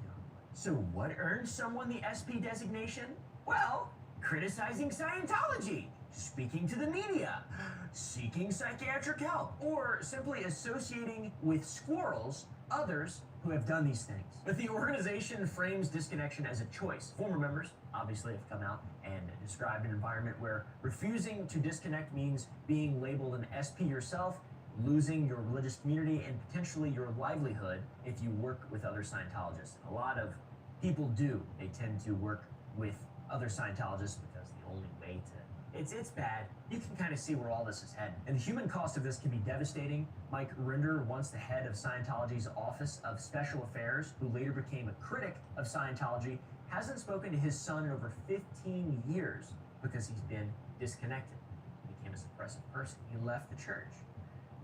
So what earns someone the SP designation? Well, criticizing Scientology, speaking to the media, seeking psychiatric help, or simply associating with squirrels, others who have done these things. But the organization frames disconnection as a choice. Former members obviously have come out and described an environment where refusing to disconnect means being labeled an SP yourself, losing your religious community, and potentially your livelihood if you work with other Scientologists. A lot of people do. They tend to work with other Scientologists because the only way to... It's bad. You can kind of see where all this is heading. And the human cost of this can be devastating. Mike Rinder, once the head of Scientology's Office of Special Affairs, who later became a critic of Scientology, hasn't spoken to his son in over 15 years because he's been disconnected. immunosuppressive person. He left the church.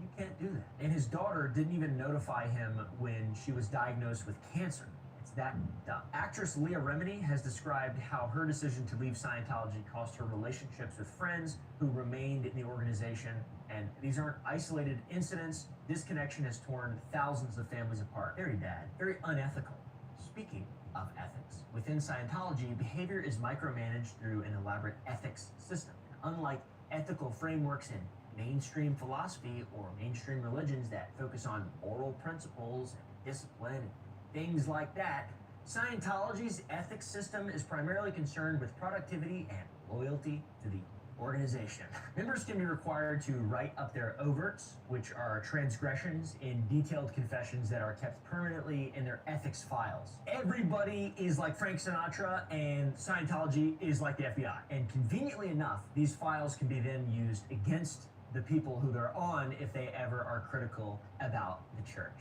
You can't do that. And his daughter didn't even notify him when she was diagnosed with cancer. It's that dumb. Actress Leah Remini has described how her decision to leave Scientology cost her relationships with friends who remained in the organization. And these aren't isolated incidents. This connection has torn thousands of families apart. Very bad, very unethical. Speaking of ethics, within Scientology, behavior is micromanaged through an elaborate ethics system. Unlike ethical frameworks in mainstream philosophy or mainstream religions that focus on moral principles and discipline and things like that, Scientology's ethics system is primarily concerned with productivity and loyalty to the organization. Members can be required to write up their overts, which are transgressions, in detailed confessions that are kept permanently in their ethics files. Everybody is like Frank Sinatra, and Scientology is like the FBI. And conveniently enough, these files can be then used against the people who they're on if they ever are critical about the church.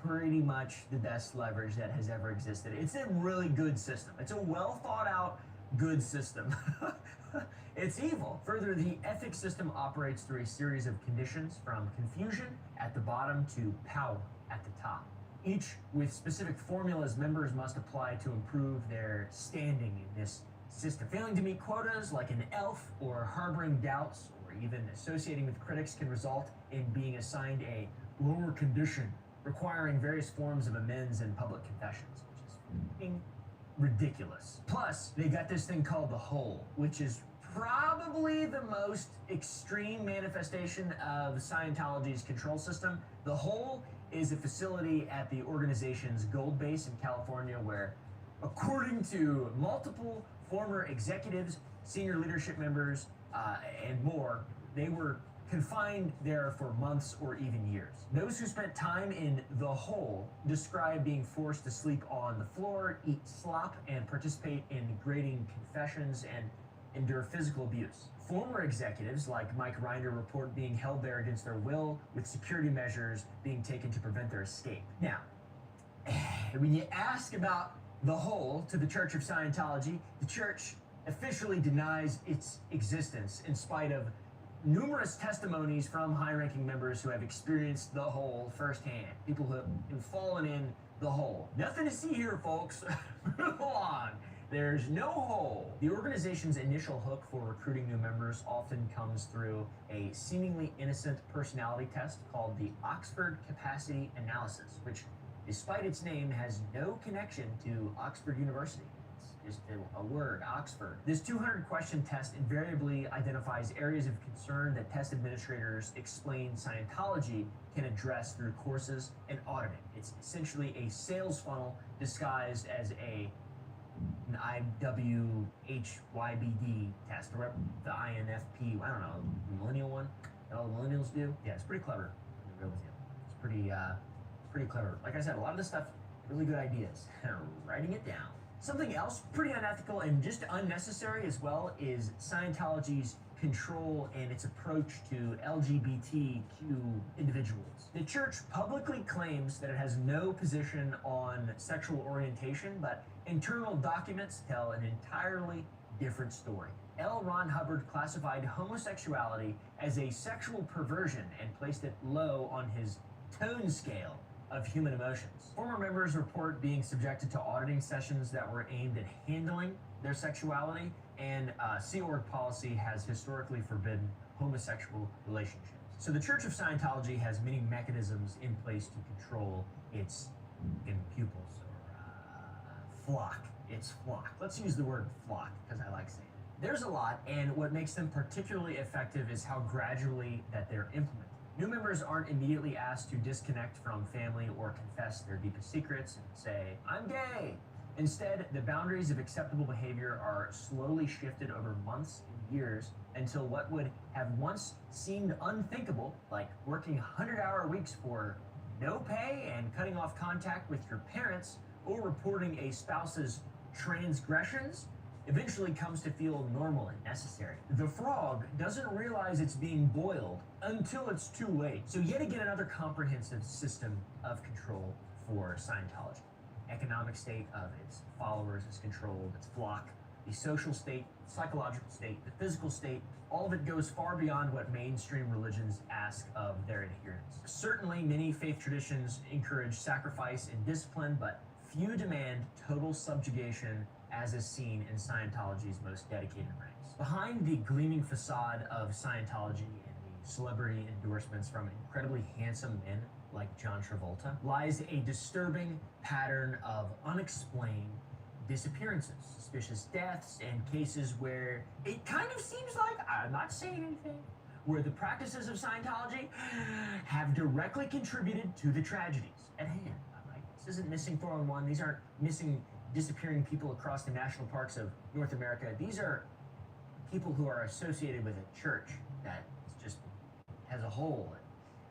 Pretty much the best leverage that has ever existed. It's a really good system. It's a well thought out, good system. It's evil. Further, the ethics system operates through a series of conditions from confusion at the bottom to power at the top, each with specific formulas members must apply to improve their standing in this system. Failing to meet quotas like an elf, or harboring doubts, or even associating with critics can result in being assigned a lower condition, requiring various forms of amends and public confessions, which is fucking ridiculous. Plus, they got this thing called the Whole, which is probably the most extreme manifestation of Scientology's control system. The Whole is a facility at the organization's Gold Base in California where, according to multiple former executives, senior leadership members, and more, they were confined there for months or even years. Those who spent time in the Hole describe being forced to sleep on the floor, eat slop, and participate in degrading confessions and endure physical abuse. Former executives like Mike Reiner report being held there against their will, with security measures being taken to prevent their escape. Now, when you ask about the Hole to the Church of Scientology, the church officially denies its existence in spite of numerous testimonies from high-ranking members who have experienced the Hole firsthand. People who have fallen in the Hole. Nothing to see here, folks. Move along. There's no hole. The organization's initial hook for recruiting new members often comes through a seemingly innocent personality test called the Oxford Capacity Analysis, which, despite its name, has no connection to Oxford University. It's just a word, Oxford. This 200-question test invariably identifies areas of concern that test administrators explain Scientology can address through courses and auditing. It's essentially a sales funnel disguised as an IWHYBD test, or the INFP, I don't know, millennial one that all the millennials do. Yeah, it's pretty clever. I'm real with you. It's pretty clever. Like I said, a lot of this stuff, really good ideas. Writing it down. Something else pretty unethical and just unnecessary as well is Scientology's control and its approach to LGBTQ individuals. The church publicly claims that it has no position on sexual orientation, but internal documents tell an entirely different story. L. Ron Hubbard classified homosexuality as a sexual perversion and placed it low on his tone scale of human emotions. Former members report being subjected to auditing sessions that were aimed at handling their sexuality, and Sea Org policy has historically forbidden homosexual relationships. So the Church of Scientology has many mechanisms in place to control its pupils, or flock. Its flock. Let's use the word flock, because I like saying it. There's a lot, and what makes them particularly effective is how gradually that they're implemented. New members aren't immediately asked to disconnect from family or confess their deepest secrets and say, "I'm gay." Instead, the boundaries of acceptable behavior are slowly shifted over months and years until what would have once seemed unthinkable, like working 100-hour weeks for no pay and cutting off contact with your parents or reporting a spouse's transgressions, eventually comes to feel normal and necessary. The frog doesn't realize it's being boiled until it's too late. So yet again, another comprehensive system of control for Scientology. Economic state of its followers is controlled, its flock, the social state, psychological state, the physical state. All of it goes far beyond what mainstream religions ask of their adherents. Certainly, many faith traditions encourage sacrifice and discipline, but few demand total subjugation, as is seen in Scientology's most dedicated ranks. Behind the gleaming facade of Scientology and the celebrity endorsements from incredibly handsome men like John Travolta lies a disturbing pattern of unexplained disappearances, suspicious deaths, and cases where it kind of seems like, I'm not saying anything, where the practices of Scientology have directly contributed to the tragedies at hand. This isn't missing 411. These aren't missing, disappearing people across the national parks of North America. These are people who are associated with a church that just has a hole.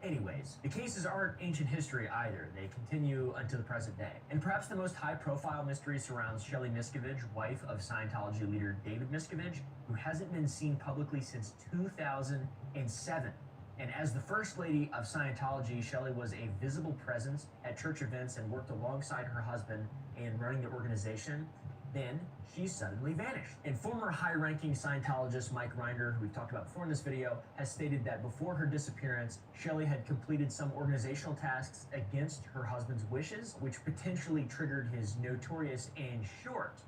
Anyways, the cases aren't ancient history either. They continue until the present day. And perhaps the most high-profile mystery surrounds Shelley Miscavige, wife of Scientology leader David Miscavige, who hasn't been seen publicly since 2007. And as the First Lady of Scientology, Shelley was a visible presence at church events and worked alongside her husband in running the organization. Then she suddenly vanished. And former high-ranking Scientologist Mike Rinder, who we've talked about before in this video, has stated that before her disappearance, Shelley had completed some organizational tasks against her husband's wishes, which potentially triggered his notorious and short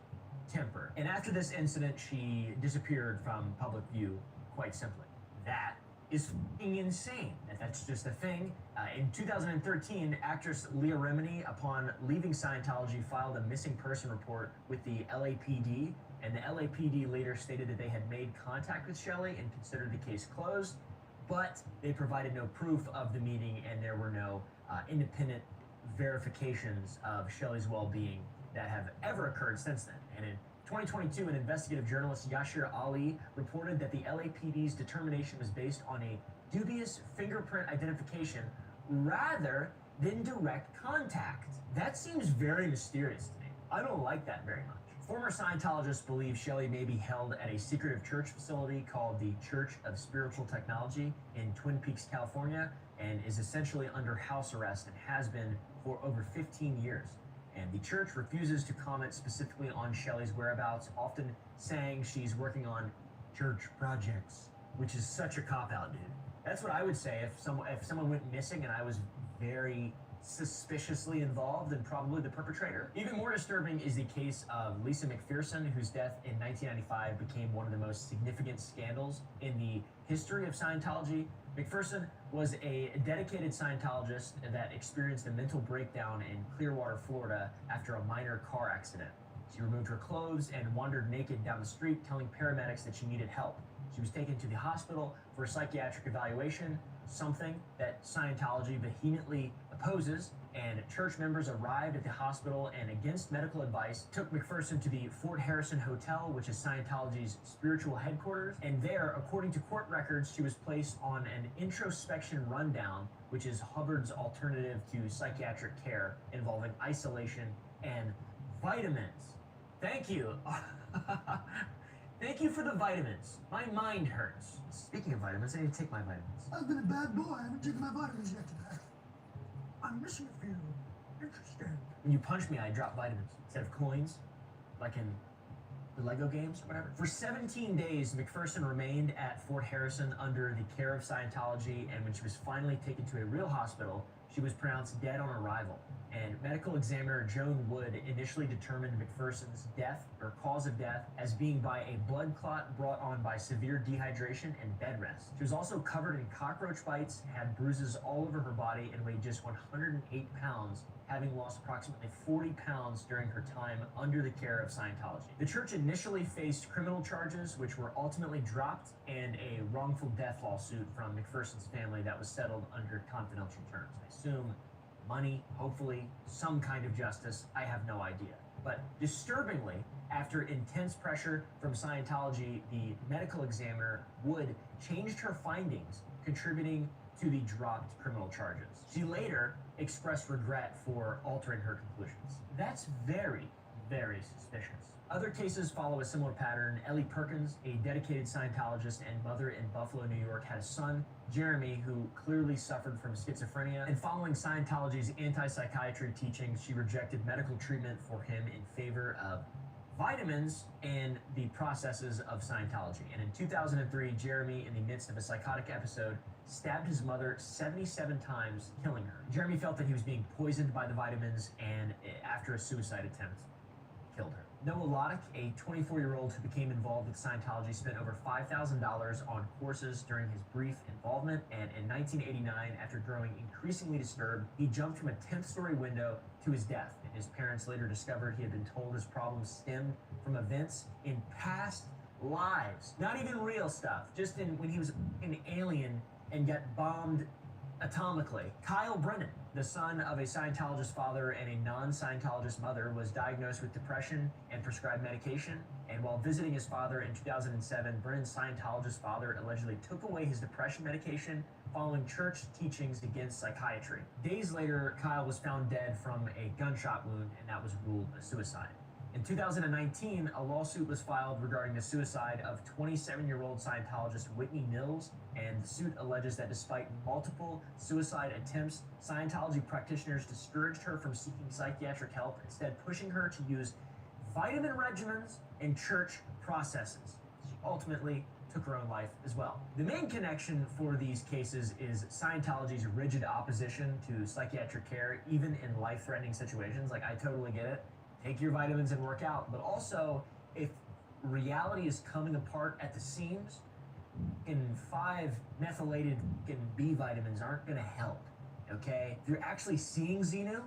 temper. And after this incident, she disappeared from public view, quite simply. That is f***ing insane. And that's just a thing. In 2013, actress Leah Remini, upon leaving Scientology, filed a missing person report with the LAPD, and the LAPD later stated that they had made contact with Shelley and considered the case closed, but they provided no proof of the meeting, and there were no independent verifications of Shelley's well-being that have ever occurred since then. And in 2022, an investigative journalist, Yashir Ali, reported that the LAPD's determination was based on a dubious fingerprint identification rather than direct contact. That seems very mysterious to me. I don't like that very much. Former Scientologists believe Shelley may be held at a secretive church facility called the Church of Spiritual Technology in Twin Peaks, California, and is essentially under house arrest and has been for over 15 years. And the church refuses to comment specifically on Shelley's whereabouts, often saying she's working on church projects, which is such a cop-out, dude. That's what I would say if someone went missing and I was very suspiciously involved and probably the perpetrator. Even more disturbing is the case of Lisa McPherson, whose death in 1995 became one of the most significant scandals in the history of Scientology. McPherson was a dedicated Scientologist that experienced a mental breakdown in Clearwater, Florida after a minor car accident. She removed her clothes and wandered naked down the street, telling paramedics that she needed help. She was taken to the hospital for a psychiatric evaluation, something that Scientology vehemently opposes, and church members arrived at the hospital and, against medical advice, took McPherson to the Fort Harrison Hotel, which is Scientology's spiritual headquarters, and there, according to court records, she was placed on an introspection rundown, which is Hubbard's alternative to psychiatric care involving isolation and vitamins. Thank you. Thank you for the vitamins. My mind hurts. Speaking of vitamins, I need to take my vitamins. I've been a bad boy. I haven't taken my vitamins yet today. I'm missing a few. Interesting. When you punch me, I drop vitamins instead of coins, like in the Lego games or whatever. For 17 days, McPherson remained at Fort Harrison under the care of Scientology, and when she was finally taken to a real hospital, she was pronounced dead on arrival. And medical examiner Joan Wood initially determined McPherson's death, or cause of death, as being by a blood clot brought on by severe dehydration and bed rest. She was also covered in cockroach bites, had bruises all over her body, and weighed just 108 pounds, having lost approximately 40 pounds during her time under the care of Scientology. The church initially faced criminal charges, which were ultimately dropped, and a wrongful death lawsuit from McPherson's family that was settled under confidential terms. I assume money, hopefully some kind of justice, I have no idea. But disturbingly, after intense pressure from Scientology, the medical examiner Wood changed her findings, contributing to the dropped criminal charges. She later expressed regret for altering her conclusions. That's very, very suspicious. Other cases follow a similar pattern. Ellie Perkins, a dedicated Scientologist and mother in Buffalo, New York, had a son, Jeremy, who clearly suffered from schizophrenia. And following Scientology's anti-psychiatry teachings, she rejected medical treatment for him in favor of vitamins and the processes of Scientology. And in 2003, Jeremy, in the midst of a psychotic episode, stabbed his mother 77 times, killing her. Jeremy felt that he was being poisoned by the vitamins, and after a suicide attempt, killed her. Noah Loddick, a 24-year-old who became involved with Scientology, spent over $5,000 on courses during his brief involvement, and in 1989, after growing increasingly disturbed, he jumped from a 10th-story window to his death. And his parents later discovered he had been told his problems stemmed from events in past lives. Not even real stuff, just when he was an alien and got bombed atomically. Kyle Brennan, the son of a Scientologist father and a non-Scientologist mother, was diagnosed with depression and prescribed medication. And while visiting his father in 2007, Brennan's Scientologist father allegedly took away his depression medication following church teachings against psychiatry. Days later, Kyle was found dead from a gunshot wound, and that was ruled a suicide. In 2019, a lawsuit was filed regarding the suicide of 27-year-old Scientologist Whitney Mills, and the suit alleges that despite multiple suicide attempts, Scientology practitioners discouraged her from seeking psychiatric help, instead pushing her to use vitamin regimens and church processes. She ultimately took her own life as well. The main connection for these cases is Scientology's rigid opposition to psychiatric care, even in life-threatening situations. Like, I totally get it. Take your vitamins and work out. But also, if reality is coming apart at the seams, and 5 methylated B vitamins aren't going to help, okay? If you're actually seeing Xenu,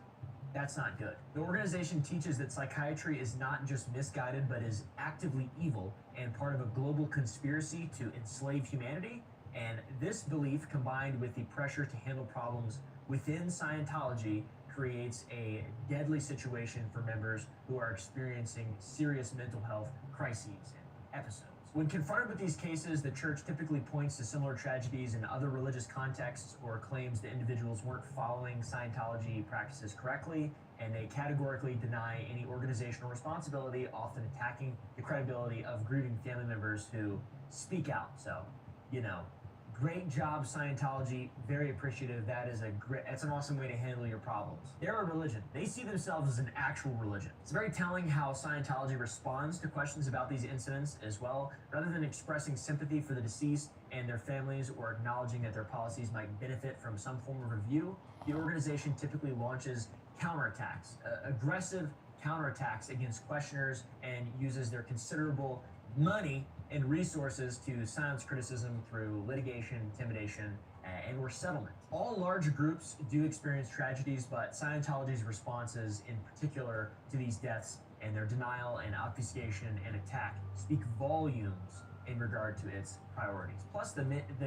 that's not good. The organization teaches that psychiatry is not just misguided, but is actively evil and part of a global conspiracy to enslave humanity. And this belief, combined with the pressure to handle problems within Scientology, creates a deadly situation for members who are experiencing serious mental health crises and episodes. When confronted with these cases, the church typically points to similar tragedies in other religious contexts or claims that individuals weren't following Scientology practices correctly, and they categorically deny any organizational responsibility, often attacking the credibility of grieving family members who speak out. So, you know, great job, Scientology. Very appreciative. That's an awesome way to handle your problems. They're a religion. They see themselves as an actual religion. It's very telling how Scientology responds to questions about these incidents as well. Rather than expressing sympathy for the deceased and their families or acknowledging that their policies might benefit from some form of review, the organization typically launches counterattacks, aggressive counterattacks against questioners, and uses their considerable money and resources to silence criticism through litigation, intimidation, and or settlement. All large groups do experience tragedies, but Scientology's responses in particular to these deaths and their denial and obfuscation and attack speak volumes in regard to its priorities. Plus the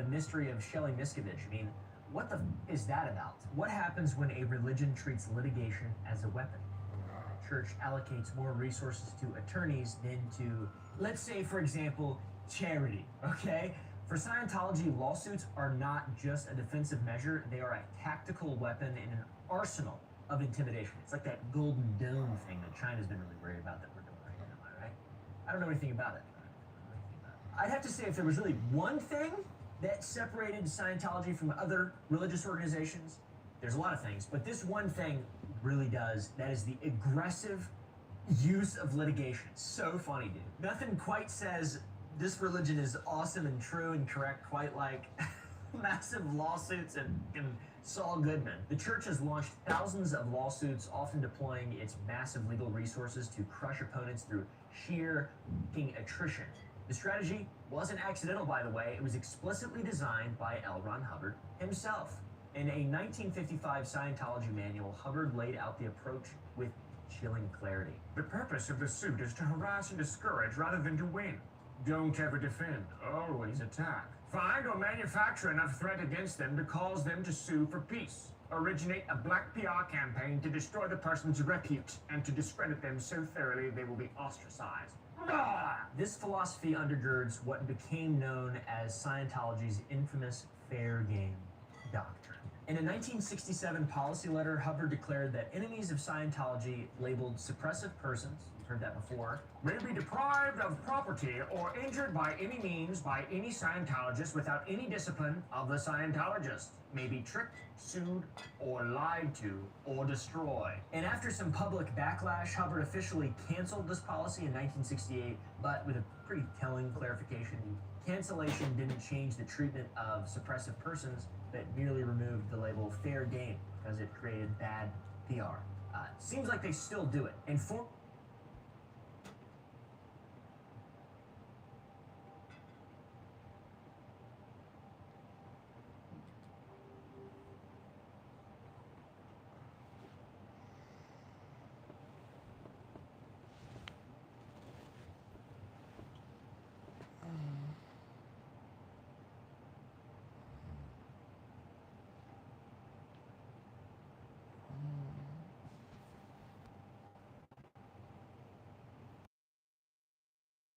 mystery of Shelley Miscavige. I mean, what the is that about? What happens when a religion treats litigation as a weapon? The church allocates more resources to attorneys than to, let's say, for example, charity, okay? For Scientology, lawsuits are not just a defensive measure, they are a tactical weapon in an arsenal of intimidation. It's like that Golden Dome thing that China's been really worried about that we're doing right now, right? I don't know anything about it. I'd have to say if there was really one thing that separated Scientology from other religious organizations, there's a lot of things, but this one thing really does. That is the aggressive use of litigation. So funny, dude. Nothing quite says this religion is awesome and true and correct quite like massive lawsuits and Saul Goodman. The church has launched thousands of lawsuits, often deploying its massive legal resources to crush opponents through sheer attrition. The strategy wasn't accidental, by the way. It was explicitly designed by L. Ron Hubbard himself. In a 1955 Scientology manual, Hubbard laid out the approach with chilling clarity. The purpose of the suit is to harass and discourage rather than to win. Don't ever defend, always attack. Find or manufacture enough threat against them to cause them to sue for peace. Originate a black PR campaign to destroy the person's repute and to discredit them so thoroughly they will be ostracized. This philosophy undergirds what became known as Scientology's infamous fair game doctrine. In a 1967 policy letter, Hubbard declared that enemies of Scientology labeled suppressive persons, you've heard that before, May be deprived of property or injured by any means by any Scientologist without any discipline of the Scientologist, may be tricked, sued, or lied to, or destroyed. and after some public backlash, Hubbard officially canceled this policy in 1968, but with a pretty telling clarification. Cancellation didn't change the treatment of suppressive persons, but merely removed the label fair game because it created bad PR. Seems like they still do it. And